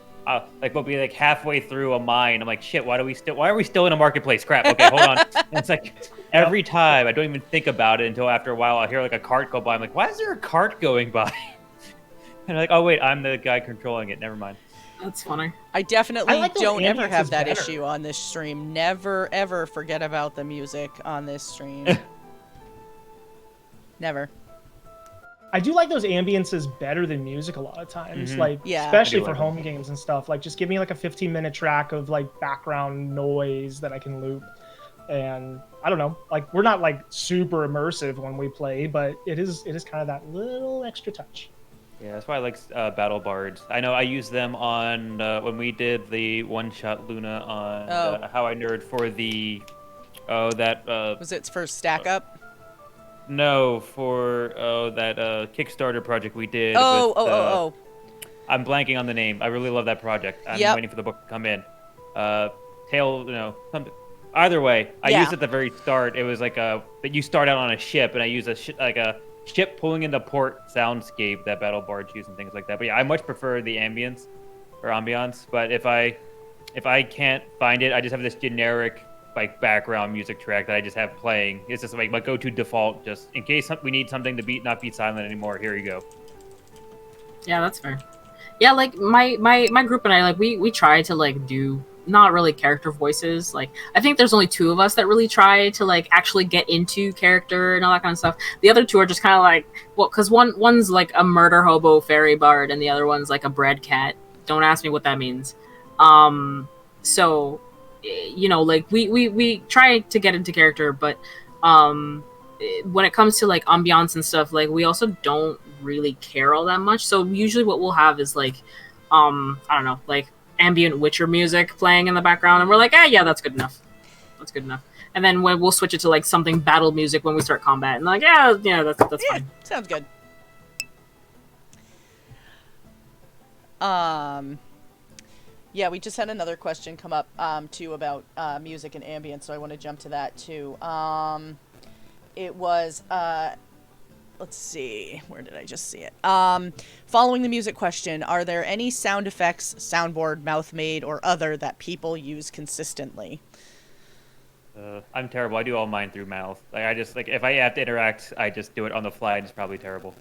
we'll be like halfway through a mine. I'm like, shit, why are we still in a marketplace? Crap. Okay, hold on. And it's like every time I don't even think about it until after a while I'll hear like a cart go by. I'm like, why is there a cart going by? And I'm like, oh wait, I'm the guy controlling it. Never mind. That's funny. I definitely don't ever ambiences have that better. issue on this stream. Never ever forget about the music on this stream. Never. I do like those ambiences better than music a lot of times, like Yeah. especially I do for like home games and stuff. Like just give me like a 15-minute track of like background noise that I can loop. And I don't know, like we're not like super immersive when we play, but it is kind of that little extra touch. Yeah, that's why I like Battle Bards. I know I used them on when we did the one-shot Luna on How I Nerd for the Was it for Stack Up? No, for that Kickstarter project we did. Oh. I'm blanking on the name. I really love that project. I'm waiting for the book to come in. Something. Either way, I used it at the very start. It was like that you start out on a ship, and I use a ship pulling into port soundscape that Battle Bards use and things like that. But yeah, I much prefer the ambience. But if I can't find it, I just have this generic like background music track that I just have playing. It's just like my go-to default, just in case we need something to not be silent anymore. Here you go. Yeah, that's fair. Yeah, like my group and I, like we try to like do not really character voices. Like I think there's only 2 of us that really try to like actually get into character and all that kind of stuff. The other 2 are just kind of like, well, because one's like a murder hobo fairy bard and the other one's like a bread cat. Don't ask me what that means. So like we try to get into character, but when it comes to like ambiance and stuff, like we also don't really care all that much. So usually what we'll have is like I don't know, like ambient Witcher music playing in the background, and we're like, yeah, that's good enough. And then when we'll switch it to like something battle music when we start combat, and like, yeah, that's fine. Sounds good. Yeah, we just had another question come up too about music and ambient, so I want to jump to that too. It was let's see, where did I just see it? Following the music question, are there any sound effects, soundboard, mouth made, or other that people use consistently? I'm terrible. I do all mine through mouth. Like I just if I have to interact, I just do it on the fly, and it's probably terrible.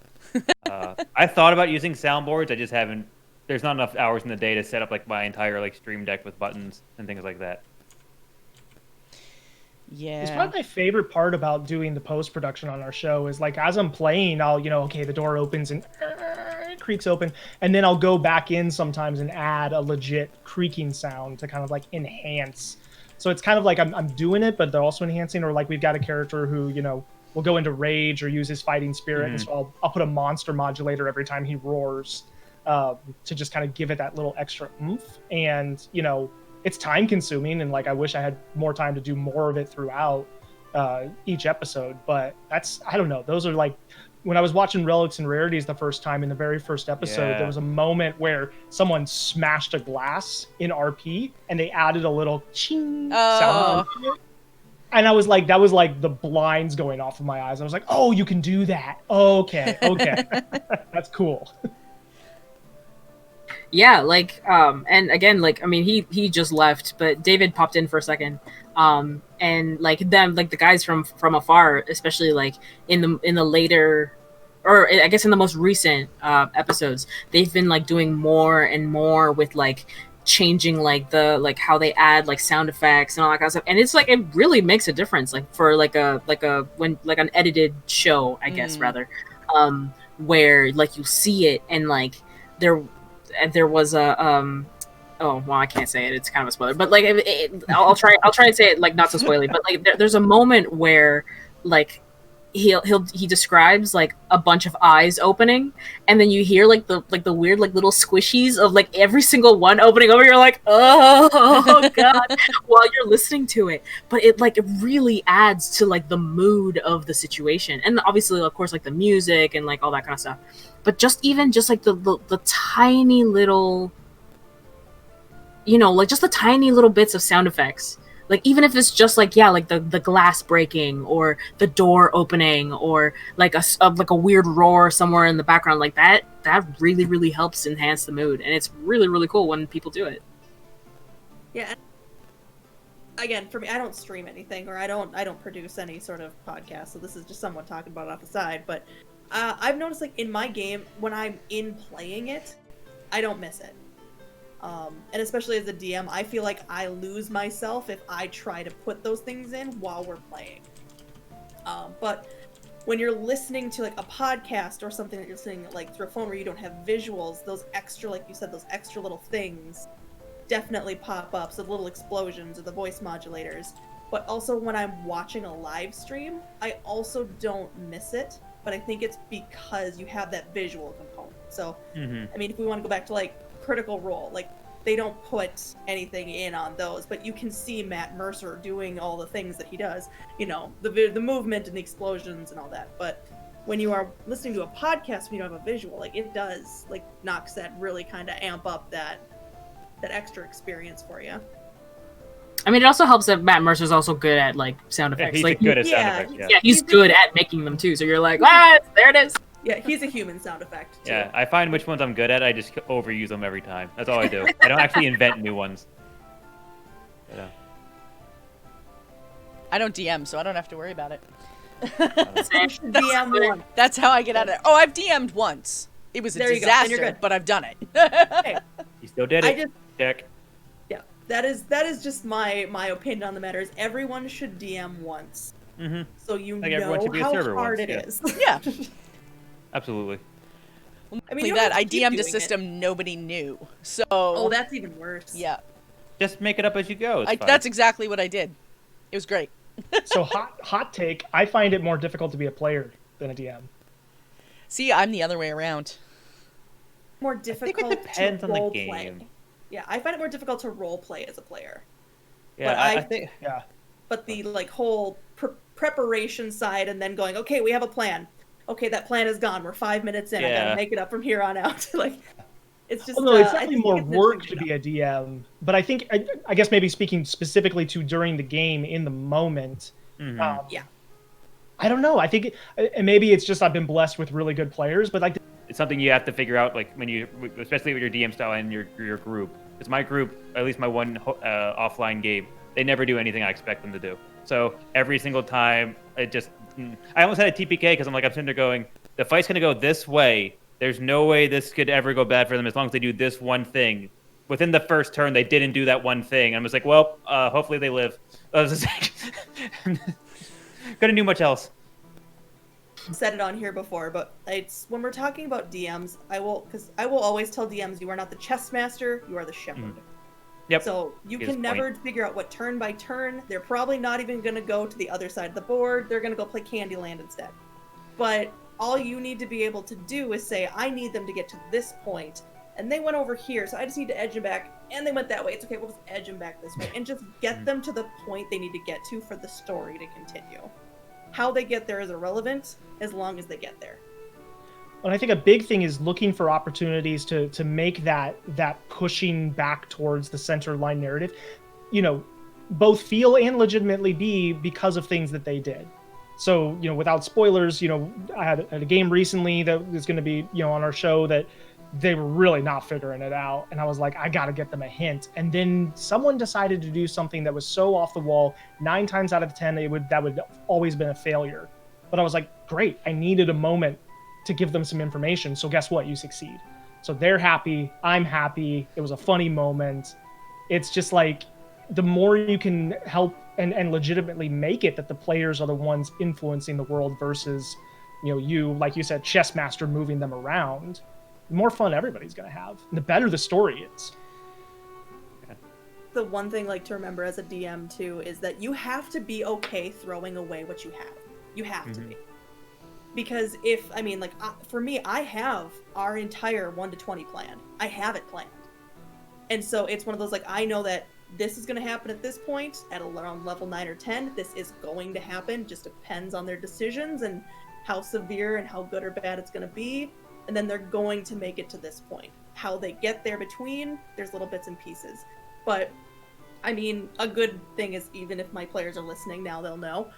I thought about using soundboards. I just haven't. There's not enough hours in the day to set up like my entire like stream deck with buttons and things like that. Yeah. It's probably my favorite part about doing the post-production on our show is like as I'm playing, I'll, okay, the door opens and creaks open, and then I'll go back in sometimes and add a legit creaking sound to kind of like enhance. So it's kind of like I'm doing it, but they're also enhancing. Or like we've got a character who, you know, will go into rage or use his fighting spirit, and so I'll put a monster modulator every time he roars, to just kind of give it that little extra oomph. And you know, it's time consuming, and like I wish I had more time to do more of it throughout each episode. But that's, I don't know, those are like, when I was watching Relics and Rarities the first time, in the very first episode, there was a moment where someone smashed a glass in RP and they added a little ching sound to it. And I was like, that was like the blinds going off of my eyes. I was like, oh, you can do that. Okay. That's cool. Yeah, like, and again, like, I mean, he just left, but David popped in for a second, and like them, like the guys from afar, especially like in the later, or I guess in the most recent episodes, they've been like doing more and more with like changing like the like how they add like sound effects and all that kind of stuff, and it's like it really makes a difference, like for like a when like an edited show, I guess rather, where like you see it and like there was a oh well, I can't say it, it's kind of a spoiler, but like I'll try and say it like not so spoily, but like there's a moment where like he describes like a bunch of eyes opening, and then you hear like the weird like little squishies of like every single one opening over. You're like, oh god, while you're listening to it, but it like it really adds to like the mood of the situation, and obviously of course like the music and like all that kind of stuff. But just like the tiny little, you know, like just the tiny little bits of sound effects. Like even if it's just like, yeah, like the glass breaking or the door opening or like a weird roar somewhere in the background, like that really, really helps enhance the mood. And it's really, really cool when people do it. Yeah. Again, for me, I don't stream anything, or I don't produce any sort of podcast, so this is just someone talking about it off the side. But I've noticed, like, in my game, when I'm in playing it, I don't miss it. And especially as a DM, I feel like I lose myself if I try to put those things in while we're playing. But when you're listening to, like, a podcast or something that you're listening, like, through a phone where you don't have visuals, those extra, like you said, those extra little things definitely pop up, so the little explosions or the voice modulators. But also when I'm watching a live stream, I also don't miss it, but I think it's because you have that visual component. So, I mean, if we want to go back to, like, Critical Role, like, they don't put anything in on those, but you can see Matt Mercer doing all the things that he does, you know, the movement and the explosions and all that. But when you are listening to a podcast, when you don't have a visual, like, it does, like, Nox said, really kind of amp up that extra experience for you. I mean, it also helps that Matt Mercer's also good at like sound effects. He's like good at sound effects. Yeah, he's good at making them too. So you're like, there it is. Yeah, he's a human sound effect too. Yeah, I find which ones I'm good at. I just overuse them every time. That's all I do. I don't actually invent new ones. Yeah. I don't DM, so I don't have to worry about it. DM one. That's how I get out of it. Oh, I've DM'd once. It was a disaster, but I've done it. Hey, You still did it. Check. yeah, that is just my opinion on the matter. Is everyone should DM once, so you Like everyone know should be a how server hard once, it is. Yeah. Absolutely. I mean, you that don't I have to keep DM'd a doing system nobody knew. So Oh, that's even worse. yeah. Just make it up as you go. It's fine. That's exactly what I did. It was great. So hot take, I find it more difficult to be a player than a DM. See, I'm the other way around. More I difficult think it depends to on the role game. play. Yeah, I find it more difficult to role play as a player. Yeah, But I think. Yeah. But the like whole preparation side, and then going, okay, we have a plan. Okay, that plan is gone. We're 5 minutes in. I Yeah. gotta make it up from here on out. Like, it's just. Well, no, it's I definitely think more it's work interesting to be a DM, but I think, I guess maybe speaking specifically to during the game in the moment. Yeah. I don't know. I think, and maybe it's just I've been blessed with really good players, but like. It's something you have to figure out, like when you, especially with your DM style and your group. Because my group, at least my one offline game, they never do anything I expect them to do. So every single time, I almost had a TPK because I'm sitting there going, the fight's gonna go this way. There's no way this could ever go bad for them as long as they do this one thing. Within the first turn, they didn't do that one thing. I'm just like, well, hopefully they live. I was just like, couldn't do much else. said it on here before, but it's when we're talking about DMs, I will always tell DMs you are not the chess master, you are the shepherd. Yep. So you Good can never figure out what turn by turn. They're probably not even going to go to the other side of the board. They're going to go play Candyland instead. But all you need to be able to do is say, I need them to get to this point, and they went over here, so I just need to edge them back, and they went that way. It's okay, we'll just edge them back this way, and just get them to the point they need to get to for the story to continue. How they get there is irrelevant, as long as they get there. And I think a big thing is looking for opportunities to make that pushing back towards the center line narrative, both feel and legitimately be because of things that they did. So, without spoilers, I had a game recently that was going to be, on our show that they were really not figuring it out. And I was like, I got to get them a hint. And then someone decided to do something that was so off the wall, 9 times out of 10, that would always been a failure. But I was like, great, I needed a moment to give them some information. So guess what? You succeed. So they're happy. I'm happy. It was a funny moment. It's just like the more you can help and legitimately make it that the players are the ones influencing the world versus, you, like you said, chess master moving them around, the more fun everybody's going to have. And the better the story is. The one thing to remember as a DM too is that you have to be okay throwing away what you have. You have to be. Because for me, I have our entire 1 to 20 plan. I have it planned. And so it's one of those, I know that this is going to happen at this point, at around level 9 or 10. This is going to happen. Just depends on their decisions and how severe and how good or bad it's going to be. And then they're going to make it to this point. How they get there between, there's little bits and pieces. But, a good thing is, even if my players are listening now, they'll know.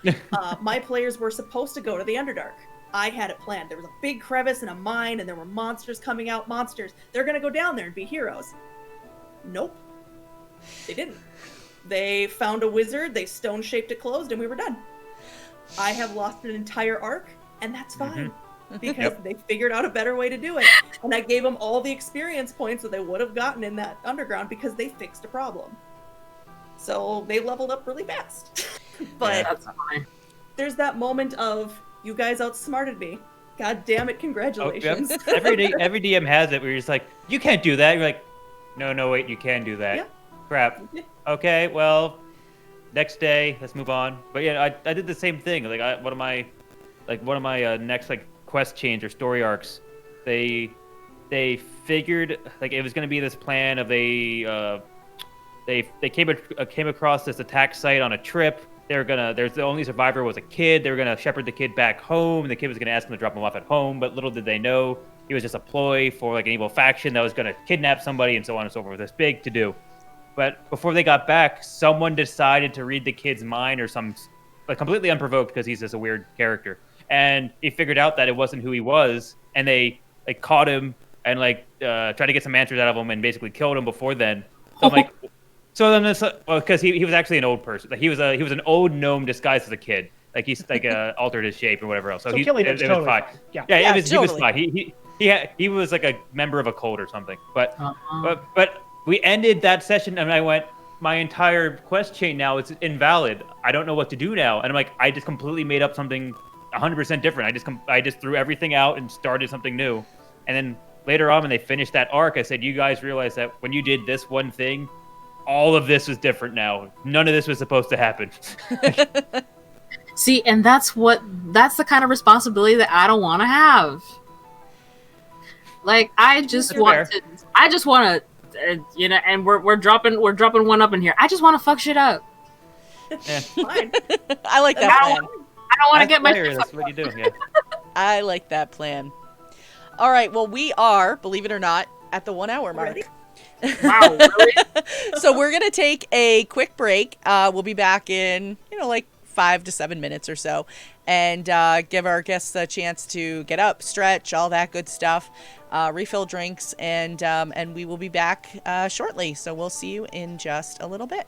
My players were supposed to go to the Underdark. I had it planned. There was a big crevice and a mine, and there were monsters coming out. Monsters. They're going to go down there and be heroes. Nope. They didn't. They found a wizard, they stone-shaped it closed, and we were done. I have lost an entire arc, and that's fine. Because they figured out a better way to do it. And I gave them all the experience points that they would have gotten in that underground because they fixed a problem. So they leveled up really fast. But there's that moment of, you guys outsmarted me. God damn it, congratulations. Oh, yep. Every DM has it where you're just like, you can't do that. You're like, no, wait, you can do that. Yeah. Crap. Okay, well, next day, let's move on. But yeah, I did the same thing. One of my next quest chains or story arcs, they figured it was gonna be this plan of they came across this attack site on a trip. There's the only survivor was a kid. They were gonna shepherd the kid back home, and the kid was gonna ask them to drop him off at home. But little did they know, he was just a ploy for an evil faction that was gonna kidnap somebody and so on and so forth. This big to do. But before they got back, someone decided to read the kid's mind or completely unprovoked because he's just a weird character. And he figured out that it wasn't who he was, and they caught him and tried to get some answers out of him and basically killed him before then. So I'm like, so then this, because he was actually an old person. He was an old gnome disguised as a kid. He's altered his shape or whatever else. So killing it was totally fine. fine. Yeah, he was totally. fine. He was a member of a cult or something. But we ended that session and I went, my entire quest chain now is invalid. I don't know what to do now. And I'm like, I just completely made up something 100% different. I just threw everything out and started something new. And then later on when they finished that arc, I said, you guys realize that when you did this one thing, all of this was different now. None of this was supposed to happen. See, and that's the kind of responsibility that I don't want to have. I just want to, and we're dropping one up in here. I just want to fuck shit up. Yeah. Fine. I like that plan. I don't want to get my shit That's what you do. Yeah. I like that plan. All right, well, we are, believe it or not, at the 1 hour mark. Ready? Wow, really? So we're going to take a quick break. We'll be back in, 5 to 7 minutes or so, and give our guests a chance to get up, stretch, all that good stuff, refill drinks, and we will be back shortly. So we'll see you in just a little bit.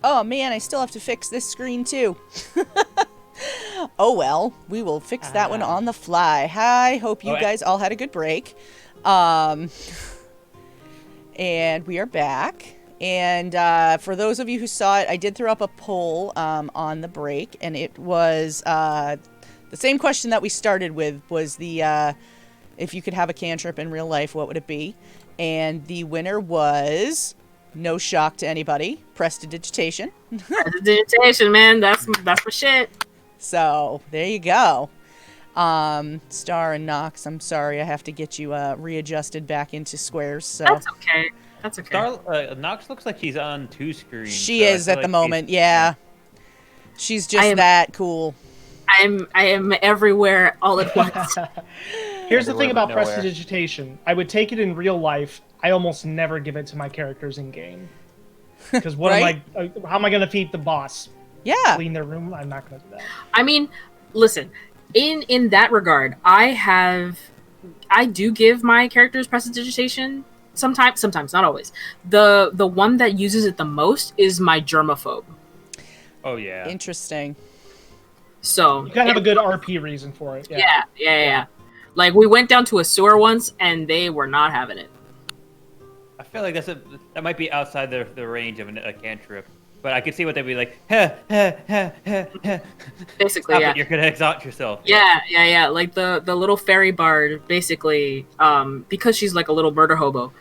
Oh man, I still have to fix this screen too. Oh well, we will fix that one on the fly. I hope you guys all had a good break. And we are back. And for those of you who saw it, I did throw up a poll on the break, and it was the same question that we started with, was the if you could have a cantrip in real life, what would it be? And the winner was, no shock to anybody, prestidigitation. Prestidigitation, man, that's my shit. So there you go. Star and Nox, I'm sorry, I have to get you readjusted back into squares. So that's okay. That's okay. Nox looks like she's on 2 screens. She is at the moment, yeah. She's just that cool. I am everywhere all at once. Here's the thing about prestidigitation. I would take it in real life. I almost never give it to my characters in game. Because what Right? how am I going to feed the boss? Yeah. Clean their room? I'm not going to do that. I mean, listen, in that regard, I do give my characters prestidigitation sometimes, not always. The one that uses it the most is my germaphobe. Oh yeah. Interesting. So You gotta have a good RP reason for it. Yeah. Like, we went down to a sewer once, and they were not having it. I feel like that might be outside the range of a cantrip. But I could see what they'd be like, ha, ha, ha, ha, ha. Basically, Stop yeah. it, you're gonna exalt yourself. Yeah. Like the little fairy bard, basically, because she's like a little murder hobo,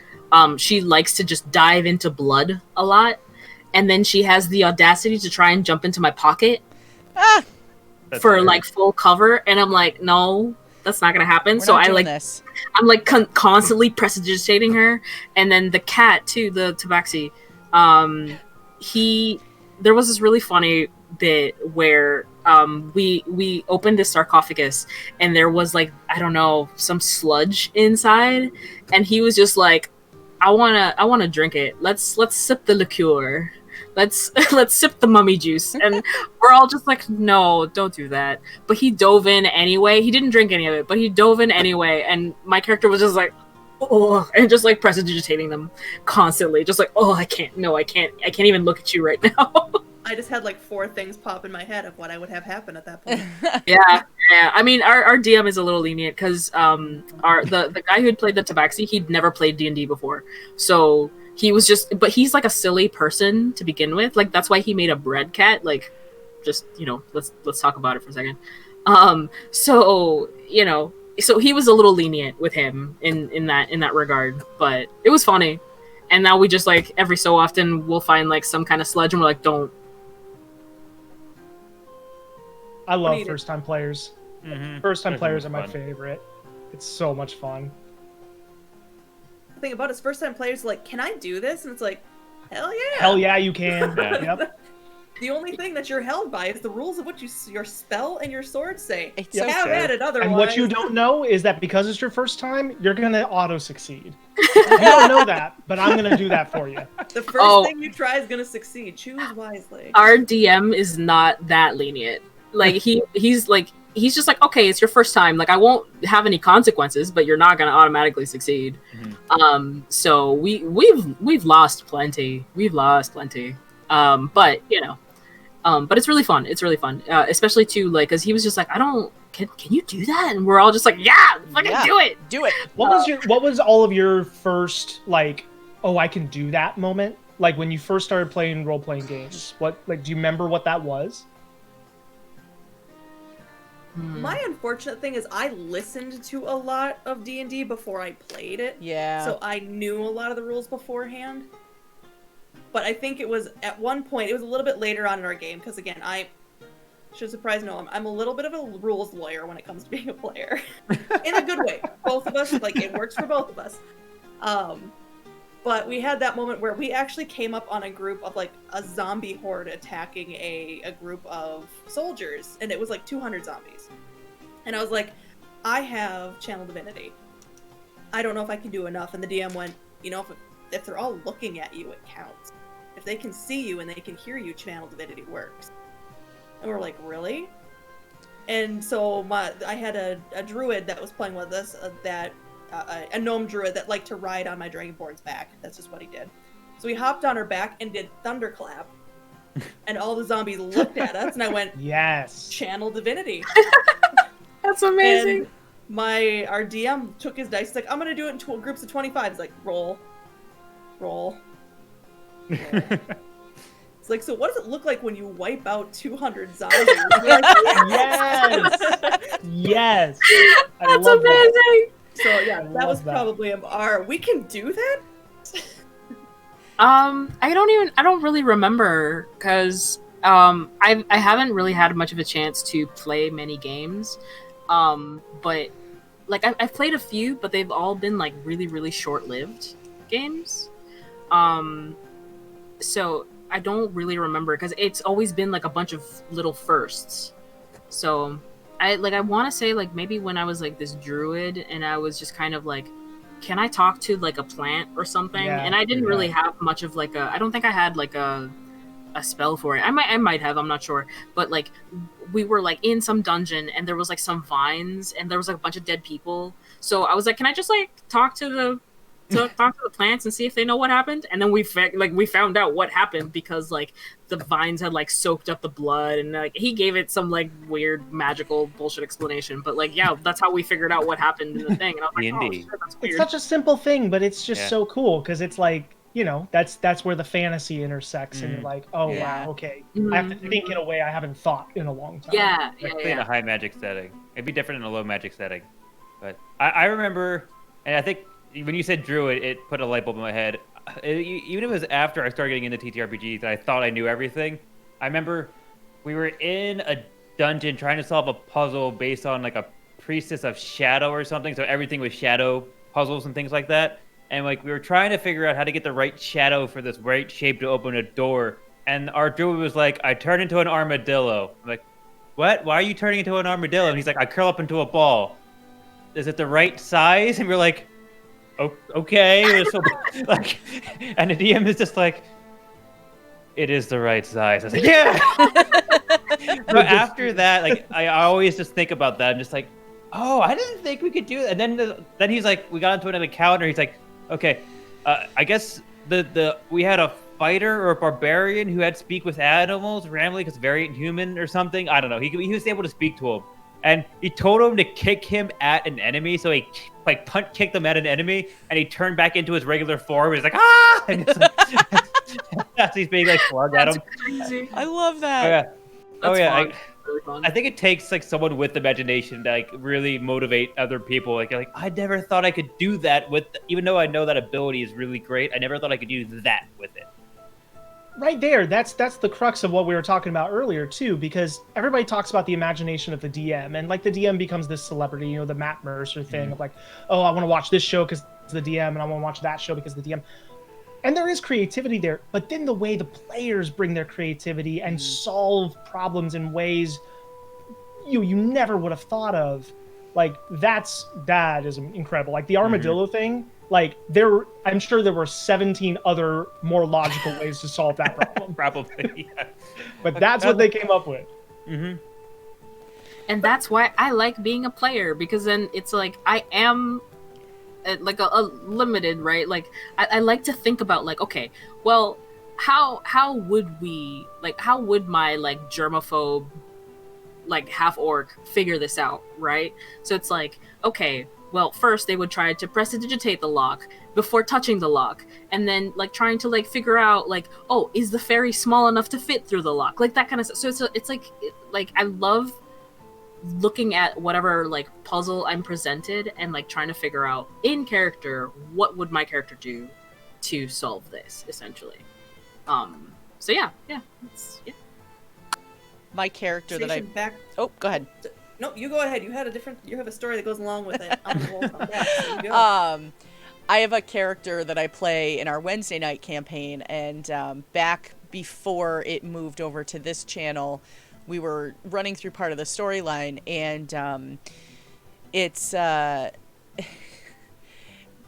she likes to just dive into blood a lot, and then she has the audacity to try and jump into my pocket for like full cover, and I'm like, no, that's not gonna happen. We're So not I doing like this. I'm like constantly prestidigitating her, and then the cat too, the tabaxi. There was this really funny bit where we opened this sarcophagus, and there was, like, I don't know, some sludge inside, and he was just like, I wanna drink it. Let's sip the liqueur. Let's sip the mummy juice. And we're all just like, no, don't do that. But he dove in anyway. He didn't drink any of it, but he dove in anyway, and my character was just like, oh, and just like prestidigitating them constantly, just like, oh, I can't even look at you right now. I just had like 4 things pop in my head of what I would have happen at that point. yeah. I mean, our DM is a little lenient because the guy who had played the Tabaxi, he'd never played D&D before, so he was but he's like a silly person to begin with. Like, that's why he made a bread cat. Like, just, let's talk about it for a second. So he was a little lenient with him in that regard, but it was funny. And now we just, like, every so often we'll find like some kind of sludge, and we're like, don't. I love first-time players. Mm-hmm. First-time players are my favorite. It's so much fun. The thing about it is, first-time players are like, can I do this? And it's like, hell yeah. Hell yeah, you can. Yep. The only thing that you're held by is the rules of what your spell and your sword say. It's You so have true. at it otherwise. And what you don't know is that because it's your first time, you're going to auto-succeed. You don't know that, but I'm going to do that for you. The first thing you try is going to succeed. Choose wisely. Our DM is not that lenient. Like, he's just like, okay, it's your first time. Like, I won't have any consequences, but you're not gonna automatically succeed. Mm-hmm. So we've lost plenty. But but it's really fun. It's really fun, especially too, like, because he was just like, can you do that? And we're all just like, yeah, fucking do it. What was all of your first, like, oh, I can do that moment? Like, when you first started playing role-playing games, do you remember what that was? My unfortunate thing is I listened to a lot of D&D before I played it. Yeah. So I knew a lot of the rules beforehand. But I think it was, at one point, it was a little bit later on in our game, because again, I should surprise no one, I'm a little bit of a rules lawyer when it comes to being a player. In a good way. Both of us, like, it works for both of us. But we had that moment where we actually came up on a group of, like, a zombie horde attacking a group of soldiers, and it was like 200 zombies. And I was like, I have Channel Divinity. I don't know if I can do enough. And the DM went, if they're all looking at you, it counts. If they can see you and they can hear you, Channel Divinity works. And we're like, really? And so I had a druid that was playing with us, a gnome druid that liked to ride on my dragonborn's back. That's just what he did. So he hopped on her back and did Thunderclap. And all the zombies looked at us, and I went, Yes. channel divinity. That's amazing. And our DM took his dice. He's like, I'm gonna do it in groups of 25. He's like, roll. It's like, so what does it look like when you wipe out 200 zombies? We're like, Yes. Yes. That's amazing. so yeah, that was that. probably our. We can do that. I don't really remember because I haven't really had much of a chance to play many games. But like I've played a few, but they've all been like really, really short-lived games. So I don't really remember because it's always been like a bunch of little firsts. So I want to say like maybe when I was like this druid and I was just kind of like, can I talk to like a plant or something? Yeah, and I didn't really have much of like I don't think I had like a spell for it. I might have, I'm not sure. But like we were like in some dungeon and there was like some vines and there was like a bunch of dead people. So I was like, can I just like talk to the plants and see if they know what happened? And then we found out what happened because like the vines had like soaked up the blood and like he gave it some like weird magical bullshit explanation. But like yeah, that's how we figured out what happened in the thing. And I was like, oh shit, that's weird. It's such a simple thing, but it's just so cool because it's like, you know, that's where the fantasy intersects and you're like, oh wow, okay. I have to think in a way I haven't thought in a long time. Yeah. Especially in a high magic setting. It'd be different in a low magic setting. But I remember, and I think when you said druid, it put a light bulb in my head. Even if it was after I started getting into TTRPGs and I thought I knew everything, I remember we were in a dungeon trying to solve a puzzle based on like a priestess of shadow or something. So everything was shadow puzzles and things like that. And like we were trying to figure out how to get the right shadow for this right shape to open a door. And our druid was like, I turn into an armadillo. I'm like, what? Why are you turning into an armadillo? And he's like, I curl up into a ball. Is it the right size? And we're like, okay. So, like, and the DM is just like, it is the right size. I was like, yeah. But after that, like, I always just think about that. I'm just like, oh, I didn't think we could do that. And then he's like, we got into another counter. He's like, okay, I guess we had a fighter or a barbarian who had speak with animals randomly because variant human or something. I don't know. He was able to speak to him. And he told him to kick him at an enemy, so he like punt kicked him at an enemy, and he turned back into his regular form. He's like, ah! And it's like, as he's being like slugged at him. Crazy. I love that. Oh yeah. Fun. Really fun. I think it takes like someone with imagination to like really motivate other people. Like I never thought I could do that even though I know that ability is really great. I never thought I could do that with it. Right there, that's the crux of what we were talking about earlier too, because everybody talks about the imagination of the DM, and like the DM becomes this celebrity, you know, the Matt Mercer thing of like, oh, I want to watch this show because it's the DM, and I want to watch that show because the DM. And there is creativity there, but then the way the players bring their creativity and solve problems in ways you never would have thought of, like that is incredible. Like the armadillo thing. Like I'm sure there were 17 other more logical ways to solve that problem. Probably, yeah. But that's what they came up with. Mm-hmm. And that's why I like being a player, because then it's like I am like a limited, right? Like I like to think about like, okay, well, how would my like germaphobe like half orc figure this out, right? So it's like, okay, well, first they would try to prestidigitate the lock before touching the lock, and then like trying to like figure out like, oh, is the fairy small enough to fit through the lock, like that kind of stuff. So it's like I love looking at whatever like puzzle I'm presented and like trying to figure out in character what would my character do to solve this essentially. So yeah. My character that I back. Oh, go ahead. No, you go ahead. You have a story that goes along with it. I'm gonna roll from that, so you go. I have a character that I play in our Wednesday night campaign, and back before it moved over to this channel, we were running through part of the storyline, and it's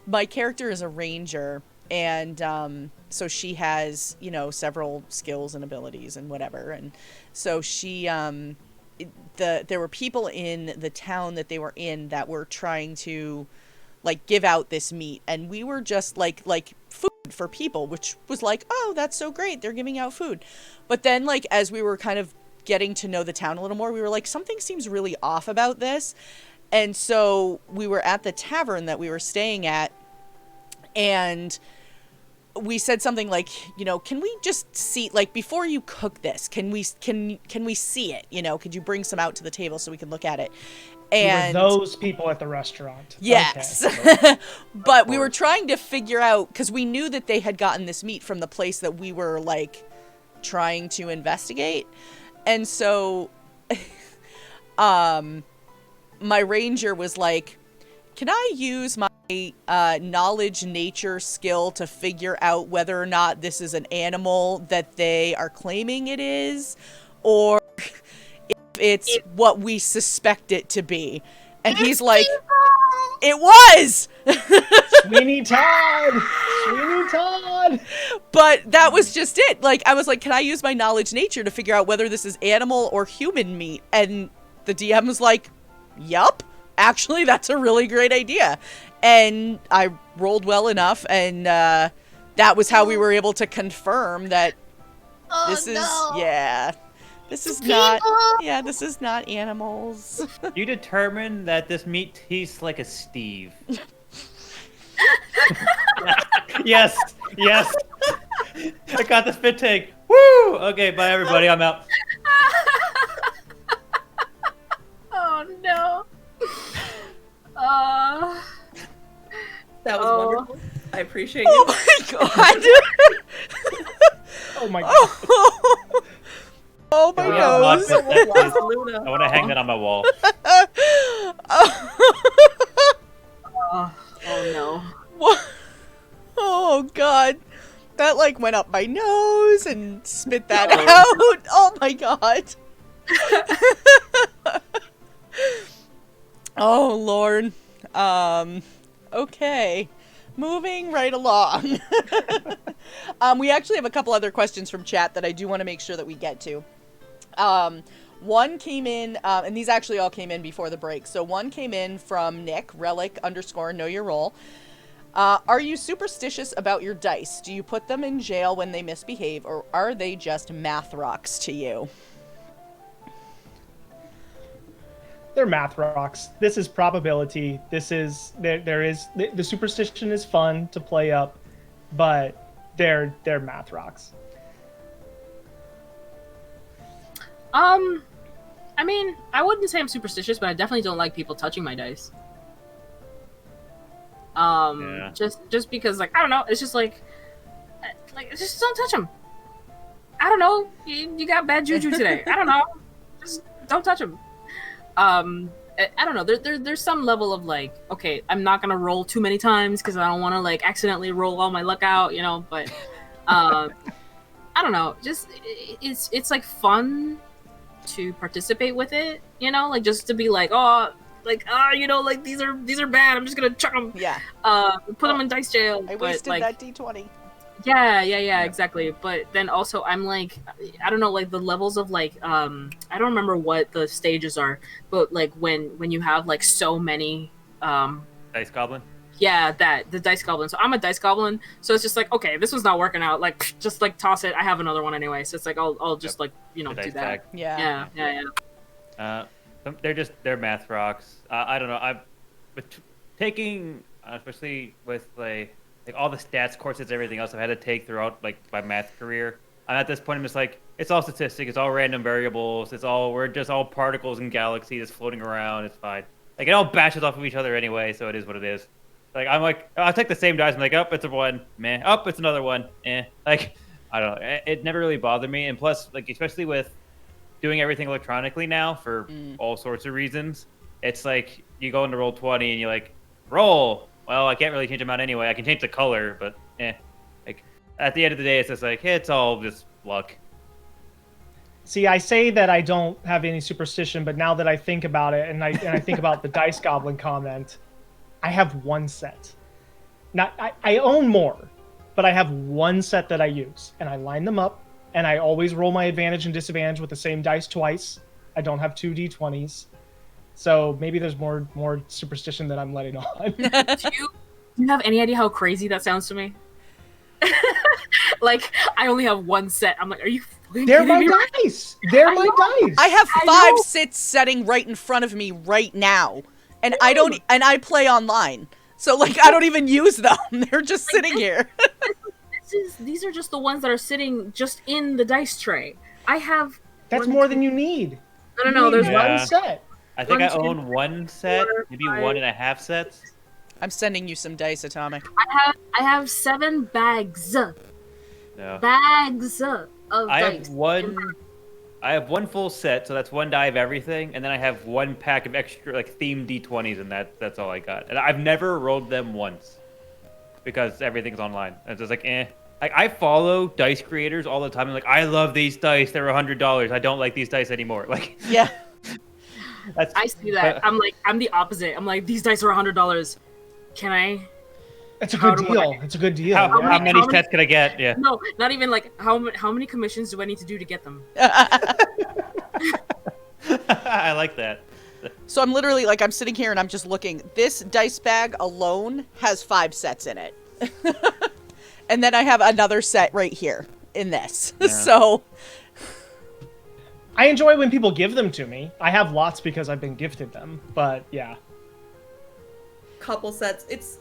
my character is a ranger, and so she has, you know, several skills and abilities and whatever, and so she there were people in the town that they were in that were trying to like give out this meat, and we were just like food for people, which was like, oh, that's so great, they're giving out food. But then, like, as we were kind of getting to know the town a little more, we were like, something seems really off about this. And so we were at the tavern that we were staying at, and we said something like, you know, can we just see, like, before you cook this, can we see it, you know, could you bring some out to the table so we can look at it? And those people at the restaurant. yes. Okay. But we were trying to figure out, because we knew that they had gotten this meat from the place that we were, like, trying to investigate. And so my ranger was like, can I use my knowledge nature skill to figure out whether or not this is an animal that they are claiming it is, or if it's what we suspect it to be? And he's like, it was! Sweeney Todd! Sweeney Todd! But that was just it. Like, I was like, can I use my knowledge nature to figure out whether this is animal or human meat? And the DM was like, yup. Actually, that's a really great idea. And I rolled well enough, and that was how we were able to confirm that this is not animals. You determined that this meat tastes like a Steve. Yes. I got the spit take. Woo! Okay, bye everybody. I'm out. Oh no. That was wonderful. I appreciate you. Oh my god. Oh my god. Oh my nose. I want to hang that on my wall. Oh no. What? Oh god. That like went up my nose and spit that out. Oh my god. Oh lord. Okay. Moving right along. We actually have a couple other questions from chat that I do want to make sure that we get to. One came in, and these actually all came in before the break. So one came in from Nick, relic_know your role. Are you superstitious about your dice? Do you put them in jail when they misbehave, or are they just math rocks to you? They're math rocks. This is probability. This is the superstition is fun to play up, but they're math rocks. I mean, I wouldn't say I'm superstitious, but I definitely don't like people touching my dice. Just because, like, I don't know, it's just like just don't touch them. I don't know, you got bad juju today. I don't know, just don't touch them. I don't know. There's some level of like, okay, I'm not gonna roll too many times because I don't want to like accidentally roll all my luck out, you know. But I don't know. Just it's like fun to participate with it, you know, like just to be like, you know, like these are bad. I'm just gonna chuck them. Yeah. Put them in dice jail. I wasted like, that D20. Yeah, exactly. But then also I'm like, I don't know, like the levels of like, I don't remember what the stages are, but like when you have like so many, Dice Goblin? Yeah, the Dice Goblin. So I'm a Dice Goblin, so it's just like, okay, this one's not working out, like just like toss it. I have another one anyway, so it's like I'll just like, you know, do that. Tag. Yeah. They're math rocks. I don't know. Taking, especially with like all the stats courses, everything else I've had to take throughout like my math career. And at this point, I'm just like, it's all statistics, it's all random variables, we're just all particles and galaxies floating around. It's fine. Like it all bashes off of each other anyway, so it is what it is. Like I'm like, I'll take the same dice. I'm like, oh, it's a one, meh. Oh, it's another one, eh. Like I don't know. It never really bothered me, and plus, like especially with doing everything electronically now for all sorts of reasons, it's like you go into Roll20 and you're like, roll. Well, I can't really change them out anyway. I can change the color, but like at the end of the day, it's just like, hey, it's all just luck. See, I say that I don't have any superstition, but now that I think about it, and I think about the Dice Goblin comment, I have one set. I own more, but I have one set that I use, and I line them up, and I always roll my advantage and disadvantage with the same dice twice. I don't have two D20s, so maybe there's more superstition that I'm letting on. Do you have any idea how crazy that sounds to me? Like, I only have one set. I'm like, are you fucking They're kidding my me? dice. They're I my know. dice. I have I 5 know. sits setting right in front of me right now, and I play online, so like I don't even use them. They're just sitting here. These are just the ones that are sitting just in the dice tray. I have. That's one, more two- than you need. No. You need There's Yeah. one set. I think One, I two, own one set, 4, maybe 5. 1.5 sets. I'm sending you some dice, Atomic. I have 7 bags. No. Bags of I dice. have one full set, so that's one die of everything, and then I have one pack of extra like themed D20s, and that's all I got. And I've never rolled them once because everything's online. It's just like Like I follow dice creators all the time. I'm like, I love these dice. They're $100. I don't like these dice anymore. Like, Yeah. I see that. I'm the opposite. I'm like, these dice are $100. Can I? It's a How good do deal. It's a good deal. how yeah. many sets can I get? Yeah. No, not even like how many commissions do I need to do to get them? I like that. So I'm literally like I'm sitting here and I'm just looking. This dice bag alone has 5 sets in it. And then I have another set right here in this. Yeah. So I enjoy when people give them to me. I have lots because I've been gifted them. But yeah. Couple sets. It's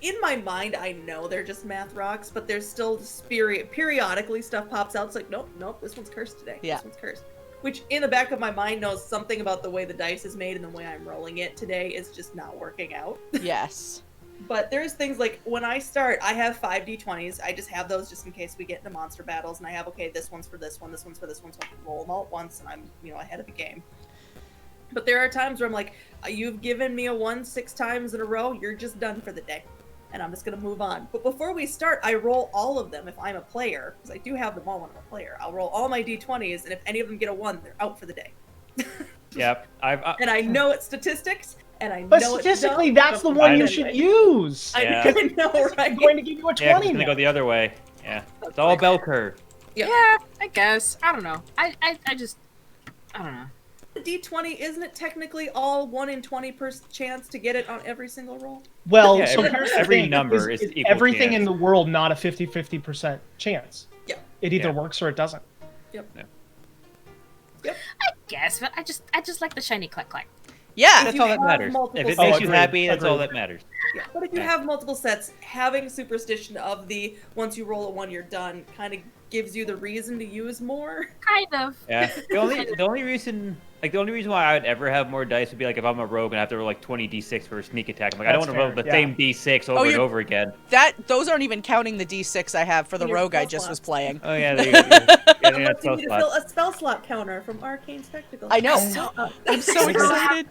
in my mind. I know they're just math rocks, but there's still periodically stuff pops out. It's like, nope, this one's cursed today. Yeah. This one's cursed. Which in the back of my mind knows something about the way the dice is made and the way I'm rolling it today is just not working out. yes. But there's things like when I start, I have 5 d20s. I just have those just in case we get into monster battles, and I have this one's for this one, this one's for this one, so I can roll them all at once, and I'm ahead of the game. But there are times where I'm like, you've given me a 1 6 times in a row, you're just done for the day, and I'm just gonna move on. But before we start, I roll all of them if I'm a player, because I do have them all when I'm a player. I'll roll all my d20s, and if any of them get a 1, they're out for the day. Yep. And I know it's statistics. And I But know statistically, it's dumb, that's the but one you anyway. should use. Yeah. I know, right? I'm going to give you a Yeah, 'cause 20 it's gonna now. go the other way. Yeah. It's all bell curve. Yep. Yeah, I guess. I don't know. I don't know. D20, isn't it technically all 1 in 20 chance to get it on every single roll? Well, Yeah, so every- here's the every thing, number is equal everything chance. in the world not a 50-50% chance. Yeah. It either Yeah. works or it doesn't. Yep. Yeah. Yep. I guess, but I just like the shiny clack clack. Yeah. That's you all that have matters. multiple If it sets- makes Oh, you agreed, happy, that's all agreed. that matters. Yeah. But if you Yeah. have multiple sets, having superstition of the once you roll a 1, you're done kind of gives you the reason to use more. Kind of. Yeah. The only reason why I would ever have more dice would be like if I'm a rogue and I have to roll like 20 d6 for a sneak attack. I'm like, I don't That's want to roll fair, the yeah. same d6 over and you're- over again. Those aren't even counting the D6 I have for the In your rogue I spell just was slots. playing. Oh yeah, there you go. Yeah, Unless that's you so need to smart. fill a spell slot counter from Arcane Spectacle. I know. So, I'm so excited.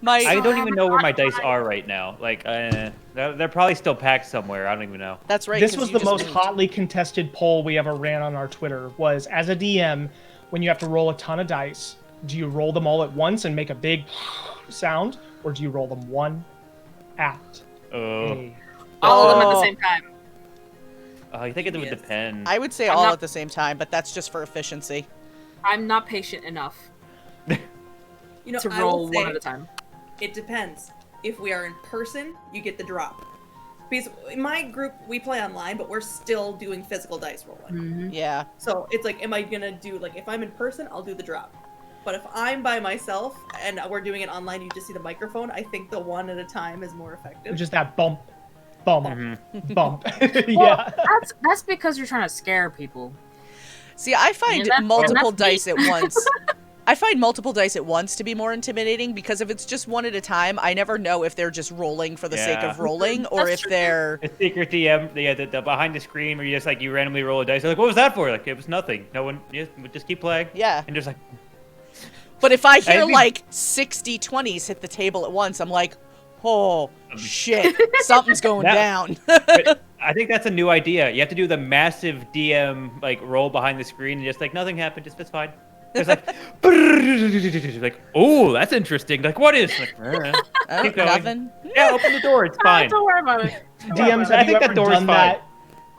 I don't even know where my dice are right now. Like, they're probably still packed somewhere. I don't even know. That's right. This 'cause was you the just most moved. hotly contested poll we ever ran on our Twitter. Was as a DM, when you have to roll a ton of dice, do you roll them all at once and make a big sound, or do you roll them one at Oh, a? All of them at the Oh. same time. I think it would Yes. depend. I would say I'm all not- at the same time, but that's just for efficiency. I'm not patient enough you know, to I roll will one say, at a time. it depends. If we are in person, you get the drop. Because in my group, we play online, but we're still doing physical dice rolling. Yeah. So it's like, am I gonna do, like, if I'm in person, I'll do the drop. But if I'm by myself and we're doing it online, you just see the microphone, I think the 1 at a time is more effective. Just that bump, bump, Mhm. bump. Well, yeah. that's because you're trying to scare people. See, I find And that's- multiple and that's dice at once. I find multiple dice at once to be more intimidating because if it's just one at a time, I never know if they're just rolling for the sake Yeah. of rolling or That's if true. they're. The secret DM, the behind the screen where you just like you randomly roll a dice. They're like, what was that for? Like it was nothing. No one. Just keep playing. Yeah. And just like, But if I hear I mean- like 60 20s hit the table at once, I'm like, oh shit, something's going Now- down. but I think that's a new idea. You have to do the massive DM like roll behind the screen and just like nothing happened. Just it's fine. It's like, like, oh, that's interesting. Like, what is? Like, Oh, keep going. nothing. Yeah, open the door. It's fine. Don't worry about it. DMs, I have you think that ever door is done fine. that?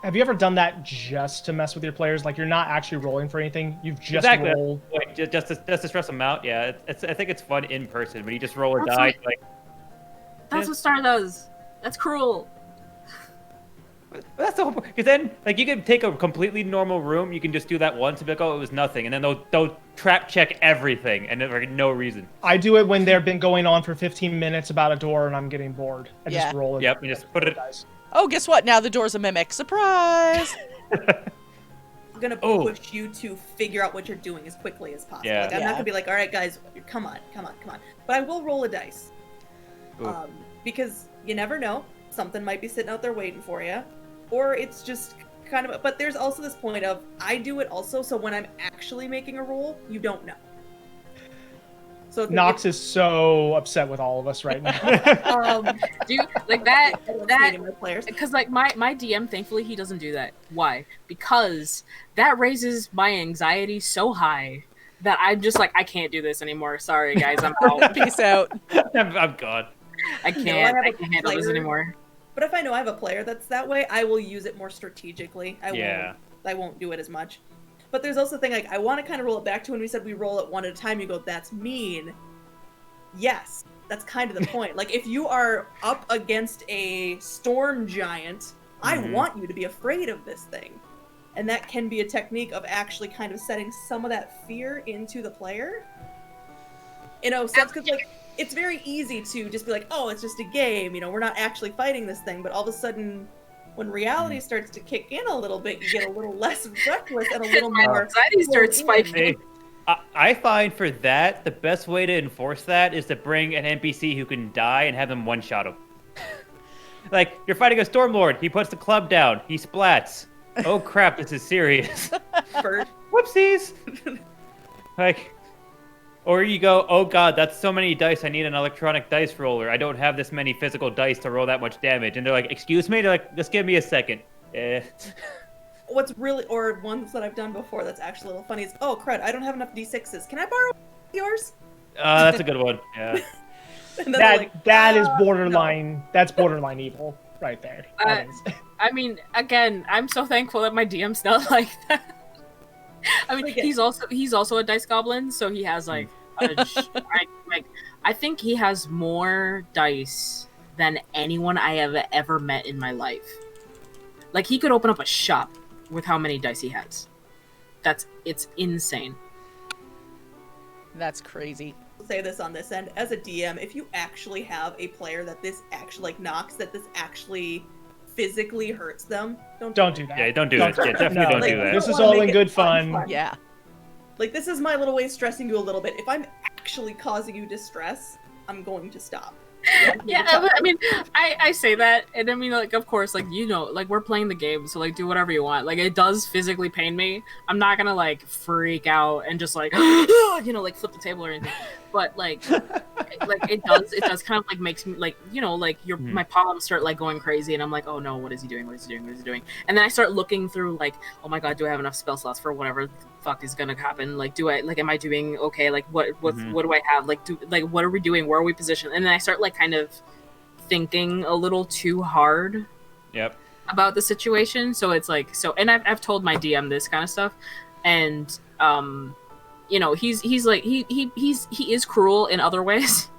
Have you ever done that just to mess with your players? Like you're not actually rolling for anything. You've just Exactly. rolled. Like, just to stress them out. Yeah, I think it's fun in person when you just roll a That's die. what- Like, That's Yeah. what Star does. That's cruel. That's the whole point. Because then, like, you can take a completely normal room, you can just do that once and be like, oh, it was nothing, and then they'll trap check everything, and for no reason. I do it when they've been going on for 15 minutes about a door and I'm getting bored. I Yeah. just roll it. Yep, you just put it. Dice. Oh, guess what? Now the door's a mimic. Surprise! I'm gonna push you to figure out what you're doing as quickly as possible. Yeah. Like, I'm Yeah. not gonna be like, all right, guys, come on. But I will roll a dice. Ooh. Because you never know. Something might be sitting out there waiting for you. Or it's just kind of... But there's also this point of, I do it also, so when I'm actually making a roll, you don't know. So if Nox is so upset with all of us right now. Dude, like that my players. because like my DM, thankfully he doesn't do that. Why? Because that raises my anxiety so high that I'm just like, I can't do this anymore. Sorry guys, I'm out. Peace out. I'm gone. I can't handle this player- anymore. But if I know I have a player that's that way, I will use it more strategically. Yeah. I won't do it as much. But there's also the thing, like, I want to kind of roll it back to when we said we roll it one at a time. You go, that's mean. Yes, that's kind of the point. Like, if you are up against a storm giant, I want you to be afraid of this thing. And that can be a technique of actually kind of setting some of that fear into the player. In a sense, because, like, it's very easy to just be like, oh, it's just a game, you know, we're not actually fighting this thing. But all of a sudden, when reality starts to kick in a little bit, you get a little less reckless and a little My more... anxiety starts spiking. Hey, I find for that, the best way to enforce that is to bring an NPC who can die and have them one-shot him. Like, you're fighting a Stormlord, he puts the club down, he splats. Oh crap, this is serious. Bird. Whoopsies! Like, or you go, oh god, that's so many dice, I need an electronic dice roller. I don't have this many physical dice to roll that much damage. And they're like, excuse me? They're like, just give me a second. What's really, or ones that I've done before that's actually a little funny is, oh crud, I don't have enough d6s. Can I borrow yours? That's a good one, yeah. And then they're like, that is no." borderline. That's borderline evil right there. That is. I mean, again, I'm so thankful that my DM's not like that. I mean, Again. he's also a dice goblin, so he has like, I think he has more dice than anyone I have ever met in my life. Like, he could open up a shop with how many dice he has. It's insane. That's crazy. Say this on this end, as a DM, if you actually have a player that this actually, like, knocks, that this actually physically hurts them, don't do that. Yeah, don't do that. Yeah, definitely don't do that. This is wanna all make in it good fun. fun. Yeah. Like, this is my little way of stressing you a little bit. If I'm actually causing you distress, I'm going to stop. Yeah, I mean, I say that, and I mean, like, of course, like, you know, like, we're playing the game, so, like, do whatever you want. Like, it does physically pain me. I'm not gonna, like, freak out and just, like, you know, like, flip the table or anything. But, like, it does kind of, like, makes me, like, you know, like, my palms start, like, going crazy, and I'm like, oh no, what is he doing? And then I start looking through, like, oh my god, do I have enough spell slots for whatever the fuck is gonna happen? Like, am I doing okay? Like, what do I have? Like, what are we doing? Where are we positioned? And then I start, like, kind of thinking a little too hard about the situation. So it's like, and I've told my DM this kind of stuff, and you know, he's like, he is cruel in other ways,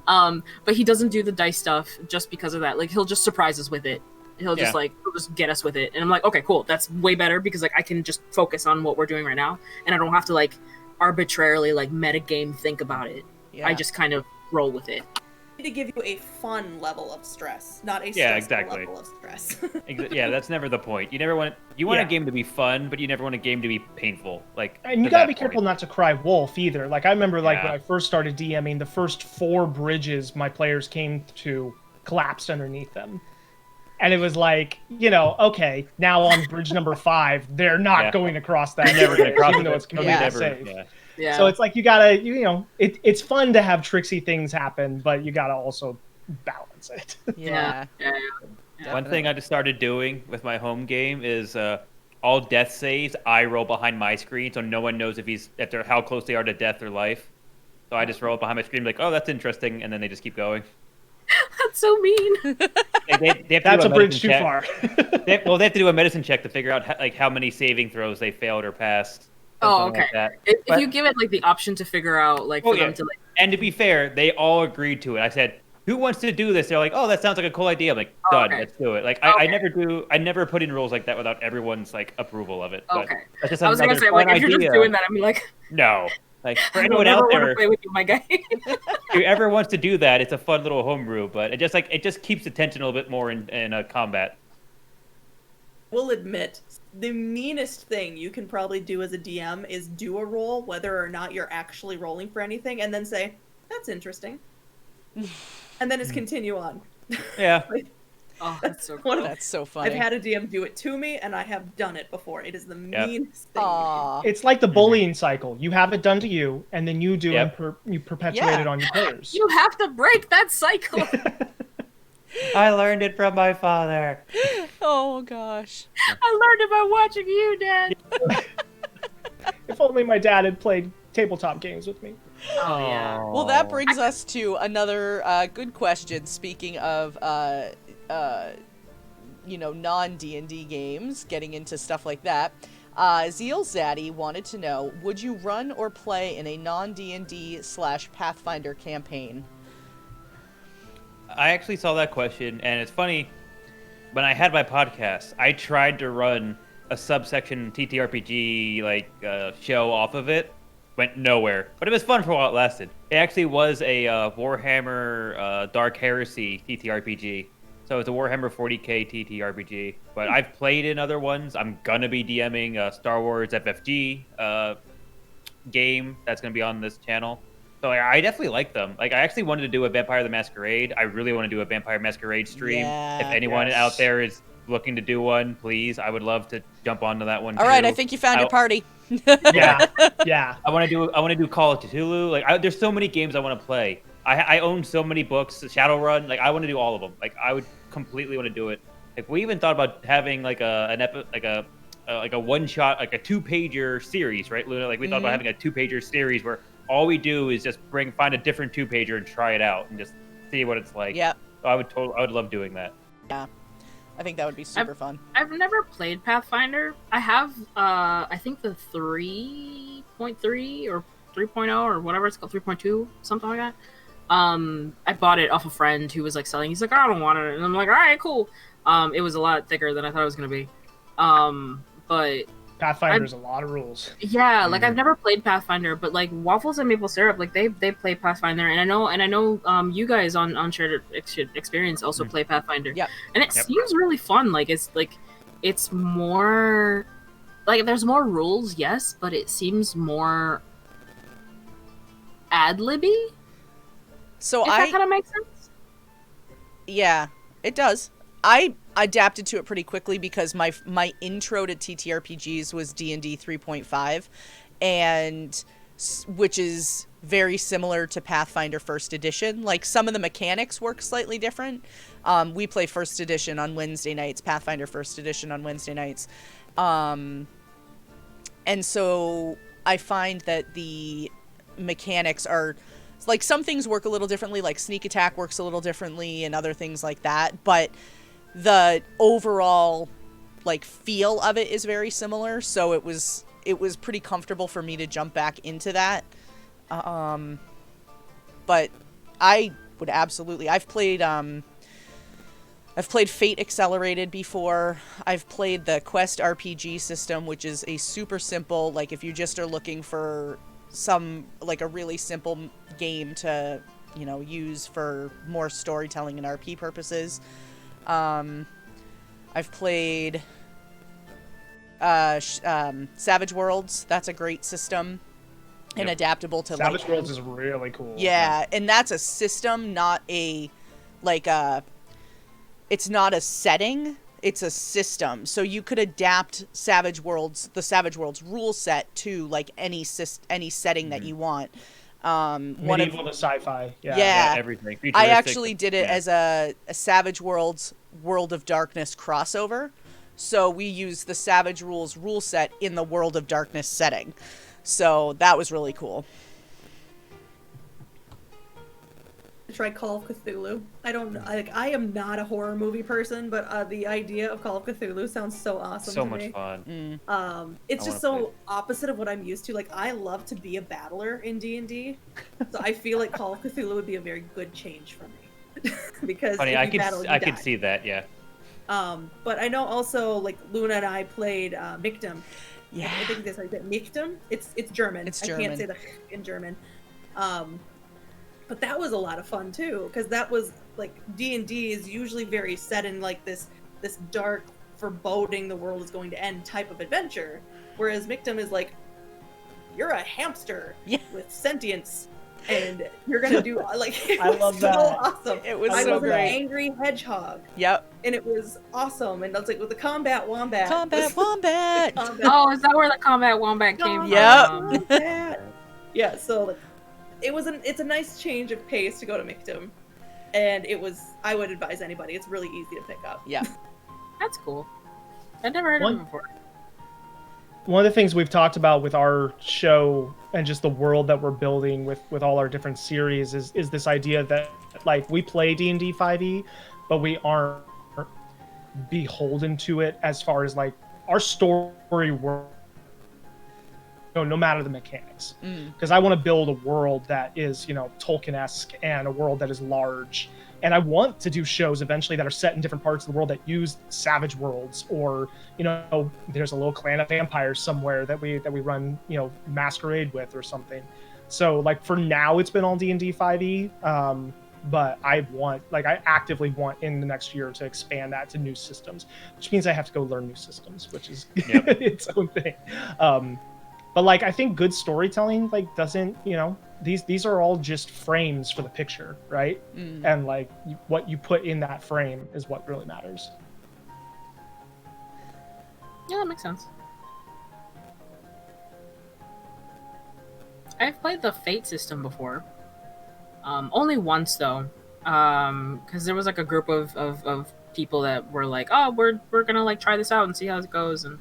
but he doesn't do the dice stuff just because of that. Like, he'll just surprise us with it. He'll just get us with it, and I'm like, okay, cool, that's way better, because like I can just focus on what we're doing right now, and I don't have to like arbitrarily like metagame think about it. Yeah. I just kind of roll with it. To give you a fun level of stress, not a Yeah, stressful exactly. level of stress. Yeah, that's never the point. You want a game to be fun, but you never want a game to be painful. Like, And you to gotta that be careful point. not to cry wolf either. Like, I remember, like, Yeah. when I first started DMing, the first 4 bridges my players came to collapsed underneath them. And it was like, you know, okay, now on bridge number 5, they're not going to cross that. You're never gonna bridge, cross even it. though it's completely Yeah. safe. Yeah. So it's like, you gotta, you know, it's fun to have tricksy things happen, but you gotta also balance it. Yeah. One thing I just started doing with my home game is all death saves I roll behind my screen, so no one knows if they're how close they are to death or life. So I just roll behind my screen, like, oh, that's interesting, and then they just keep going. That's so mean. They have to That's do a bridge medicine too check. far. They have to do a medicine check to figure out how many saving throws they failed or passed. Oh, something okay. like that. If But- you give it like the option to figure out, like, for them to like, And to be fair, they all agreed to it. I said, who wants to do this? They're like, oh, that sounds like a cool idea. I'm like, done, let's do it. Like, I never put in rules like that without everyone's like approval of it. But Okay. that's just I was gonna another say, like, fun if you're idea. just doing that, I'm like, No. Like, for I anyone don't ever out want to there, play with you, my guy. whoever wants to do that, it's a fun little homebrew, but it just keeps the tension a little bit more in combat. We'll admit, the meanest thing you can probably do as a DM is do a roll, whether or not you're actually rolling for anything, and then say, that's interesting. And then just continue on. Yeah. Oh, that's so One cool. of- That's so funny. I've had a DM do it to me, and I have done it before. It is the meanest thing. Aw. It's like the bullying cycle. You have it done to you, and then you do Yep. and you perpetuate Yeah. it on your players. You have to break that cycle. I learned it from my father. Oh gosh. I learned it by watching you, Dad. If only my dad had played tabletop games with me. Oh yeah. Well, that brings us to another good question. Speaking of, non D&D games, getting into stuff like that. Zeal Zaddy wanted to know: would you run or play in a non D&D/Pathfinder campaign? I actually saw that question, and it's funny. When I had my podcast, I tried to run a subsection TTRPG show off of it. Went nowhere, but it was fun for a while it lasted. It actually was a Warhammer Dark Heresy TTRPG. So it's a Warhammer 40k TTRPG. But I've played in other ones. I'm gonna be DMing a Star Wars FFG game that's gonna be on this channel. So I definitely like them. Like, I actually wanted to do a Vampire the Masquerade. I really want to do a Vampire Masquerade stream. Yeah. If anyone out there is looking to do one, please, I would love to jump onto that one. All right, too. I think you found your party. Yeah, yeah. I want to do Call of Cthulhu. Like, there's so many games I want to play. I own so many books. Shadowrun. Like, I want to do all of them. Like, I would completely want to do it. Like, we even thought about having like a one shot, like a 2-pager series, right, Luna? Like, we thought about having a 2-pager series where all we do is just find a different 2-pager and try it out and just see what it's like. Yep. So I would love doing that. Yeah. I think that would be super fun. I've never played Pathfinder. I have, I think the 3.3 or 3.0 or whatever it's called, 3.2, something like that. I bought it off a friend who was like selling. He's like, I don't want it, and I'm like, all right, cool. It was a lot thicker than I thought it was gonna be. But Pathfinder's a lot of rules. yeah, like I've never played Pathfinder, but like Waffles and Maple Syrup, like they play Pathfinder, and I know you guys on Shared Experience also play Pathfinder. Yep. And it seems really fun. It's more like there's more rules, yes, but it seems more ad-libby. So If that kind of makes sense. Yeah, it does. I adapted to it pretty quickly because my intro to TTRPGs was D&D 3.5, and which is very similar to Pathfinder First Edition. Like, some of the mechanics work slightly different. We play First Edition on Wednesday nights, Pathfinder First Edition on Wednesday nights. And so I find that the mechanics are, like, some things work a little differently, like sneak attack works a little differently and other things like that, but the overall, like, feel of it is very similar, so it was pretty comfortable for me to jump back into that. But I would absolutely, I've played Fate Accelerated before. I've played the Quest RPG system, which is a super simple, like, if you just are looking for some, like, a really simple game to, use for more storytelling and RP purposes. I've played Savage Worlds. That's a great system and adaptable to Savage Worlds is really cool. Yeah, and that's a system, not a it's not a setting, it's a system. So you could adapt the Savage Worlds rule set to, like, any setting that you want. Medieval to sci-fi. Yeah, everything. I actually did it as a Savage Worlds World of Darkness crossover. So we used the Savage Rules rule set in the World of Darkness setting. So that was really cool. Try Call of Cthulhu. I am not a horror movie person, but the idea of Call of Cthulhu sounds so awesome. So to much me. fun. It's just so opposite of what I'm used to. Like, I love to be a battler in D&D, so I feel like Call of Cthulhu would be a very good change for me. because Funny, if I you could battle, you I die. could see that. Yeah. But I know also like Luna and I played Mictum. Yeah. I think that's how you say it. Mictum. It's German. It's I can't German. say the in German. But that was a lot of fun too, because that was like D&D is usually very set in like this dark, foreboding the world is going to end type of adventure, whereas Mictum is like you're a hamster Yeah. with sentience. And you're gonna do like it I was love so that. awesome. It was I so was great. an angry hedgehog, Yep. and it was awesome. And I was like, with the combat wombat, Combat wombat. Oh, is that where the combat wombat came Yep. from? Wombat. Yeah, so like, it's a nice change of pace to go to Mictum, and I would advise anybody. It's really easy to pick up. Yeah. That's cool. I'd never heard of him before. One of the things we've talked about with our show and just the world that we're building with all our different series is this idea that like we play D&D 5e, but we aren't beholden to it as far as like our story world. No matter the mechanics, because I want to build a world that is, Tolkien-esque and a world that is large. And I want to do shows eventually that are set in different parts of the world that use savage worlds, or there's a little clan of vampires somewhere that we run masquerade with or something. So like for now it's been all D&D 5e, but I actively want in the next year to expand that to new systems, which means I have to go learn new systems, which is its own thing. But like I think good storytelling like doesn't these are all just frames for the picture, right? And like what you put in that frame is what really matters. Yeah, that makes sense. I've played the Fate system before. Only once though, because there was like a group of people that were like, oh, we're gonna like try this out and see how it goes, and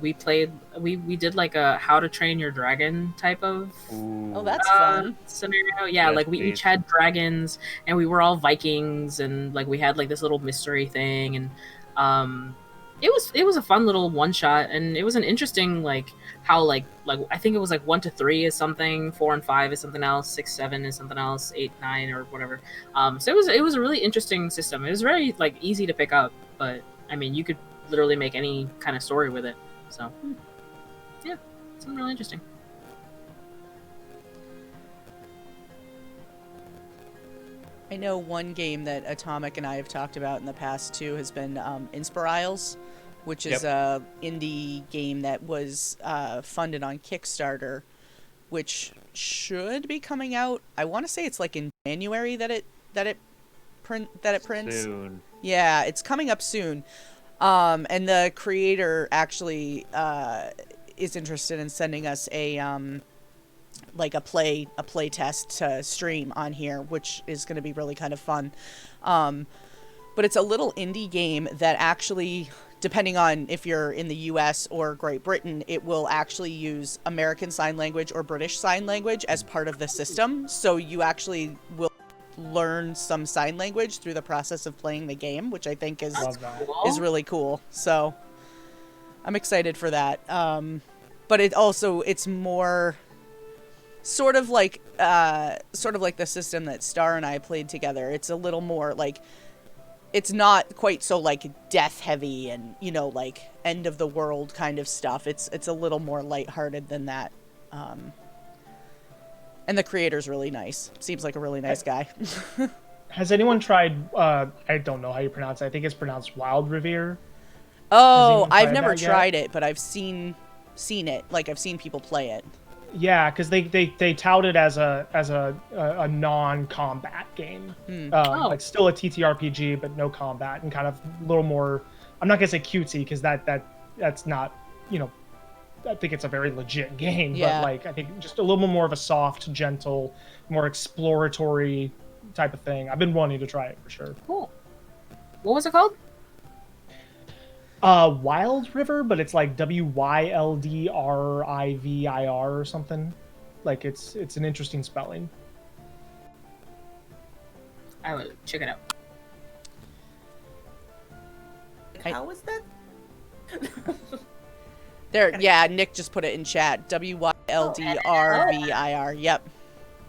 we did like a How to Train Your Dragon type of Oh, that's fun. scenario. Yeah, Yes, like we please. each had dragons and we were all Vikings, and like we had like this little mystery thing, and it was a fun little one shot, and it was an interesting like how like I think it was like 1 to 3 is something, 4 and 5 is something else, 6, 7 is something else, 8, 9 or whatever. So it was a really interesting system. It was very like easy to pick up, but I mean you could literally make any kind of story with it. So yeah, it's really interesting. I know one game that Atomic and I have talked about in the past too has been Inspiriles, which is a indie game that was funded on Kickstarter, which should be coming out. I want to say it's like in January that it prints. Soon. Yeah, it's coming up soon. And the creator actually is interested in sending us a play test to stream on here, which is going to be really kind of fun. But it's a little indie game that actually, depending on if you're in the US or Great Britain, it will actually use American Sign Language or British Sign Language as part of the system. So you actually will learn some sign language through the process of playing the game, which I think is really cool. So I'm excited for that. But it's more sort of like the system that Star and I played together. It's a little more like, it's not quite so like death heavy and like end of the world kind of stuff. It's a little more lighthearted than that. And the creator's really nice. Seems like a really nice guy. Has anyone tried I don't know how you pronounce it. I think it's pronounced Wild Revere. Oh, I've never that yet? tried it, but I've seen it. Like I've seen people play it. Yeah, because they tout it as a non-combat game, like still a TTRPG but no combat, and kind of a little more. I'm not gonna say cutesy because that's not I think it's a very legit game, Yeah. but like I think just a little bit more of a soft, gentle, more exploratory type of thing. I've been wanting to try it for sure. Cool. What was it called? Wild River, but it's like WYLDRIVIR or something. Like it's an interesting spelling. I will check it out. How is that? There, yeah, Nick just put it in chat. WYLDRVIR. Yep.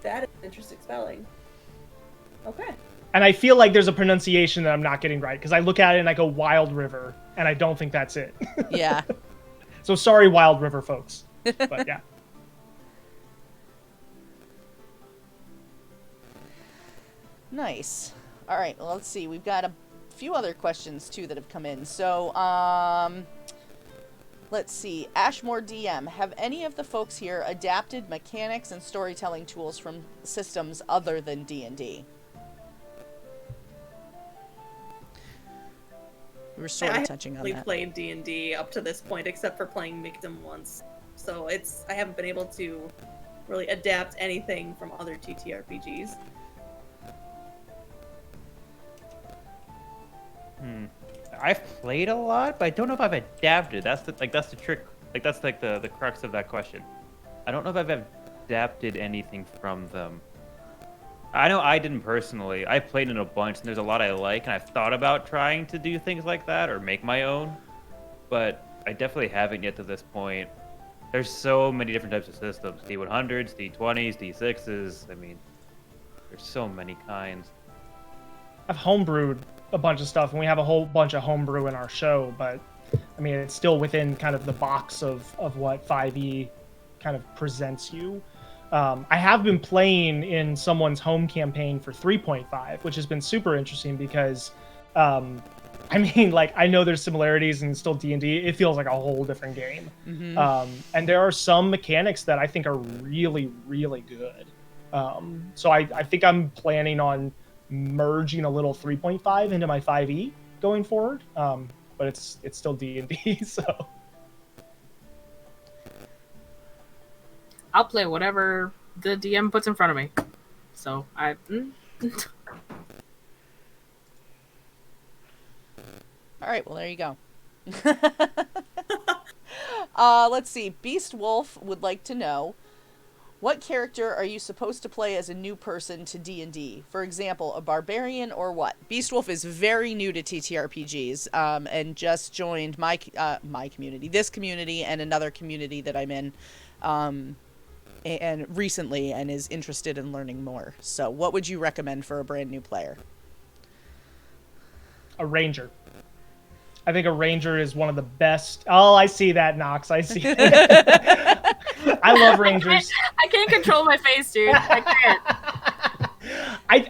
That is interesting spelling. Okay. And I feel like there's a pronunciation that I'm not getting right because I look at it and I go Wild River, and I don't think that's it. Yeah. So sorry, Wild River folks. But yeah. Nice. All right, well, let's see. We've got a few other questions too that have come in. So, let's see. Ashmore DM, have any of the folks here adapted mechanics and storytelling tools from systems other than D&D? We were sort of touching on I that. haven't played D&D up to this point, except for playing Micdom once. So I haven't been able to really adapt anything from other TTRPGs. I've played a lot, but I don't know if I've adapted. That's the trick. Like that's like the crux of that question. I don't know if I've adapted anything from them. I know I didn't personally. I played in a bunch, and there's a lot I like, and I've thought about trying to do things like that or make my own, but I definitely haven't yet to this point. There's so many different types of systems: D100s, D20s, D6s. I mean, there's so many kinds. I've homebrewed a bunch of stuff, and we have a whole bunch of homebrew in our show, but I mean, it's still within kind of the box of what 5e kind of presents you. I have been playing in someone's home campaign for 3.5, which has been super interesting because, I mean, like, I know there's similarities and still D&D. It feels like a whole different game. Mm-hmm. And there are some mechanics that I think are really, really good. So I think I'm planning on merging a little 3.5 into my 5e going forward. But it's still D&D, so... I'll play whatever the DM puts in front of me. So All right, well, there you go. Let's see. Beast Wolf would like to know, what character are you supposed to play as a new person to D&D? For example, a barbarian or what? Beast Wolf is very new to TTRPGs and just joined my community, this community, and another community that I'm in and recently, and is interested in learning more. So what would you recommend for a brand new player? A ranger. I think a ranger is one of the best. Oh, I see that, Nox. I see that. I love rangers. I can't control my face, dude. I can't.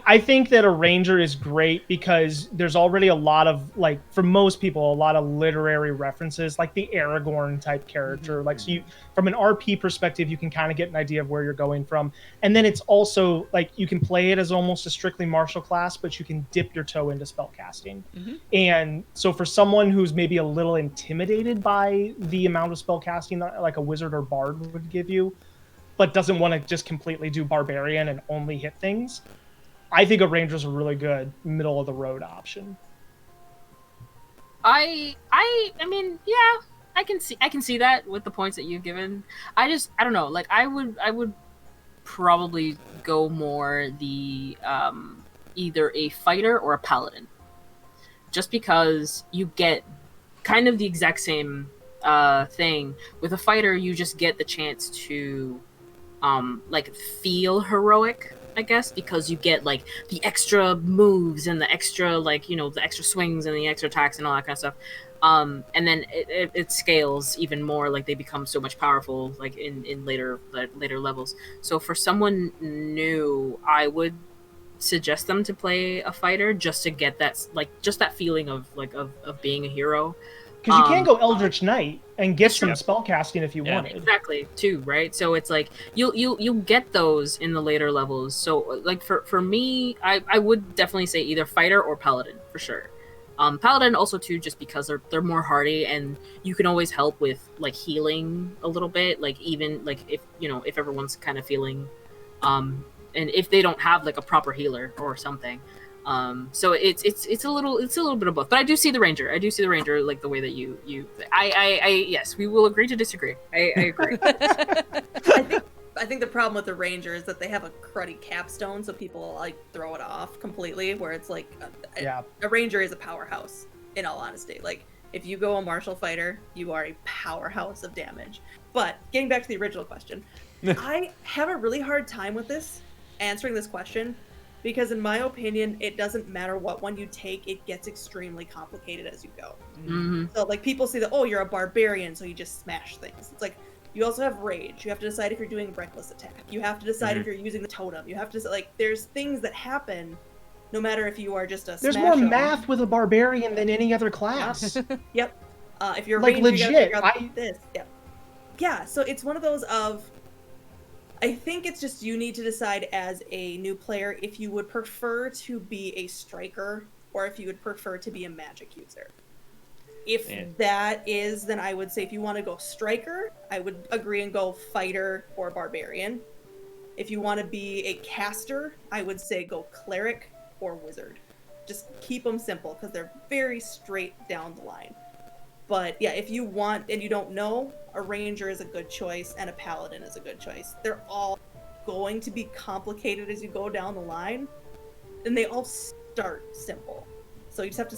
I think that a ranger is great because there's already a lot of, like, for most people, a lot of literary references, like the Aragorn type character. Like, so you, from an RP perspective, you can kind of get an idea of where you're going from. And then it's also like you can play it as almost a strictly martial class, but you can dip your toe into spellcasting. And so for someone who's maybe a little intimidated by the amount of spellcasting that like a wizard or bard would give you, but doesn't want to just completely do barbarian and only hit things, I think a ranger's a really good middle of the road option. I mean, yeah, I can see that with the points that you've given. I don't know. Like, I would probably go more the either a fighter or a paladin, just because you get kind of the exact same thing. With a fighter, you just get the chance to like feel heroic, I guess, because you get like the extra moves and the extra, like, you know, the extra swings and the extra attacks and all that kind of stuff. And then it scales even more, like they become so much powerful, like in later levels. So for someone new, I would suggest them to play a fighter just to get that, like, just that feeling of like of being a hero. Because you can go Eldritch Knight and get some spellcasting if you wanted. Exactly, too, right? So it's like you'll get those in the later levels. So like for me, I would definitely say either fighter or paladin for sure. Paladin also too, just because they're more hardy and you can always help with like healing a little bit. Like even like if everyone's kind of feeling, and if they don't have like a proper healer or something. So it's a little bit of both, but I do see the ranger like the way that you yes, we will agree to disagree. I agree. I think the problem with the ranger is that they have a cruddy capstone, so people like throw it off completely, where it's like a ranger is a powerhouse, in all honesty. Like, if you go a martial fighter, you are a powerhouse of damage. But getting back to the original question, I have a really hard time with answering this question, Because in my opinion, it doesn't matter what one you take, it gets extremely complicated as you go. Mm-hmm. So like people say that, oh, you're a barbarian, so you just smash things. It's like you also have rage. You have to decide if you're doing reckless attack. You have to decide if you're using the totem. You have to like there's things that happen no matter if you are just a There's smash more 'em. math with a barbarian than any other class. Yep. If you're a Like, ranger, you gotta legit, figure out this. Yep. Yeah, so it's one of those of I think it's just you need to decide as a new player if you would prefer to be a striker or if you would prefer to be a magic user. If that is, then I would say if you want to go striker, I would agree and go fighter or barbarian. If you want to be a caster, I would say go cleric or wizard. Just keep them simple because they're very straight down the line. But yeah, if you want and you don't know, a ranger is a good choice and a paladin is a good choice. They're all going to be complicated as you go down the line, and they all start simple. So you just have to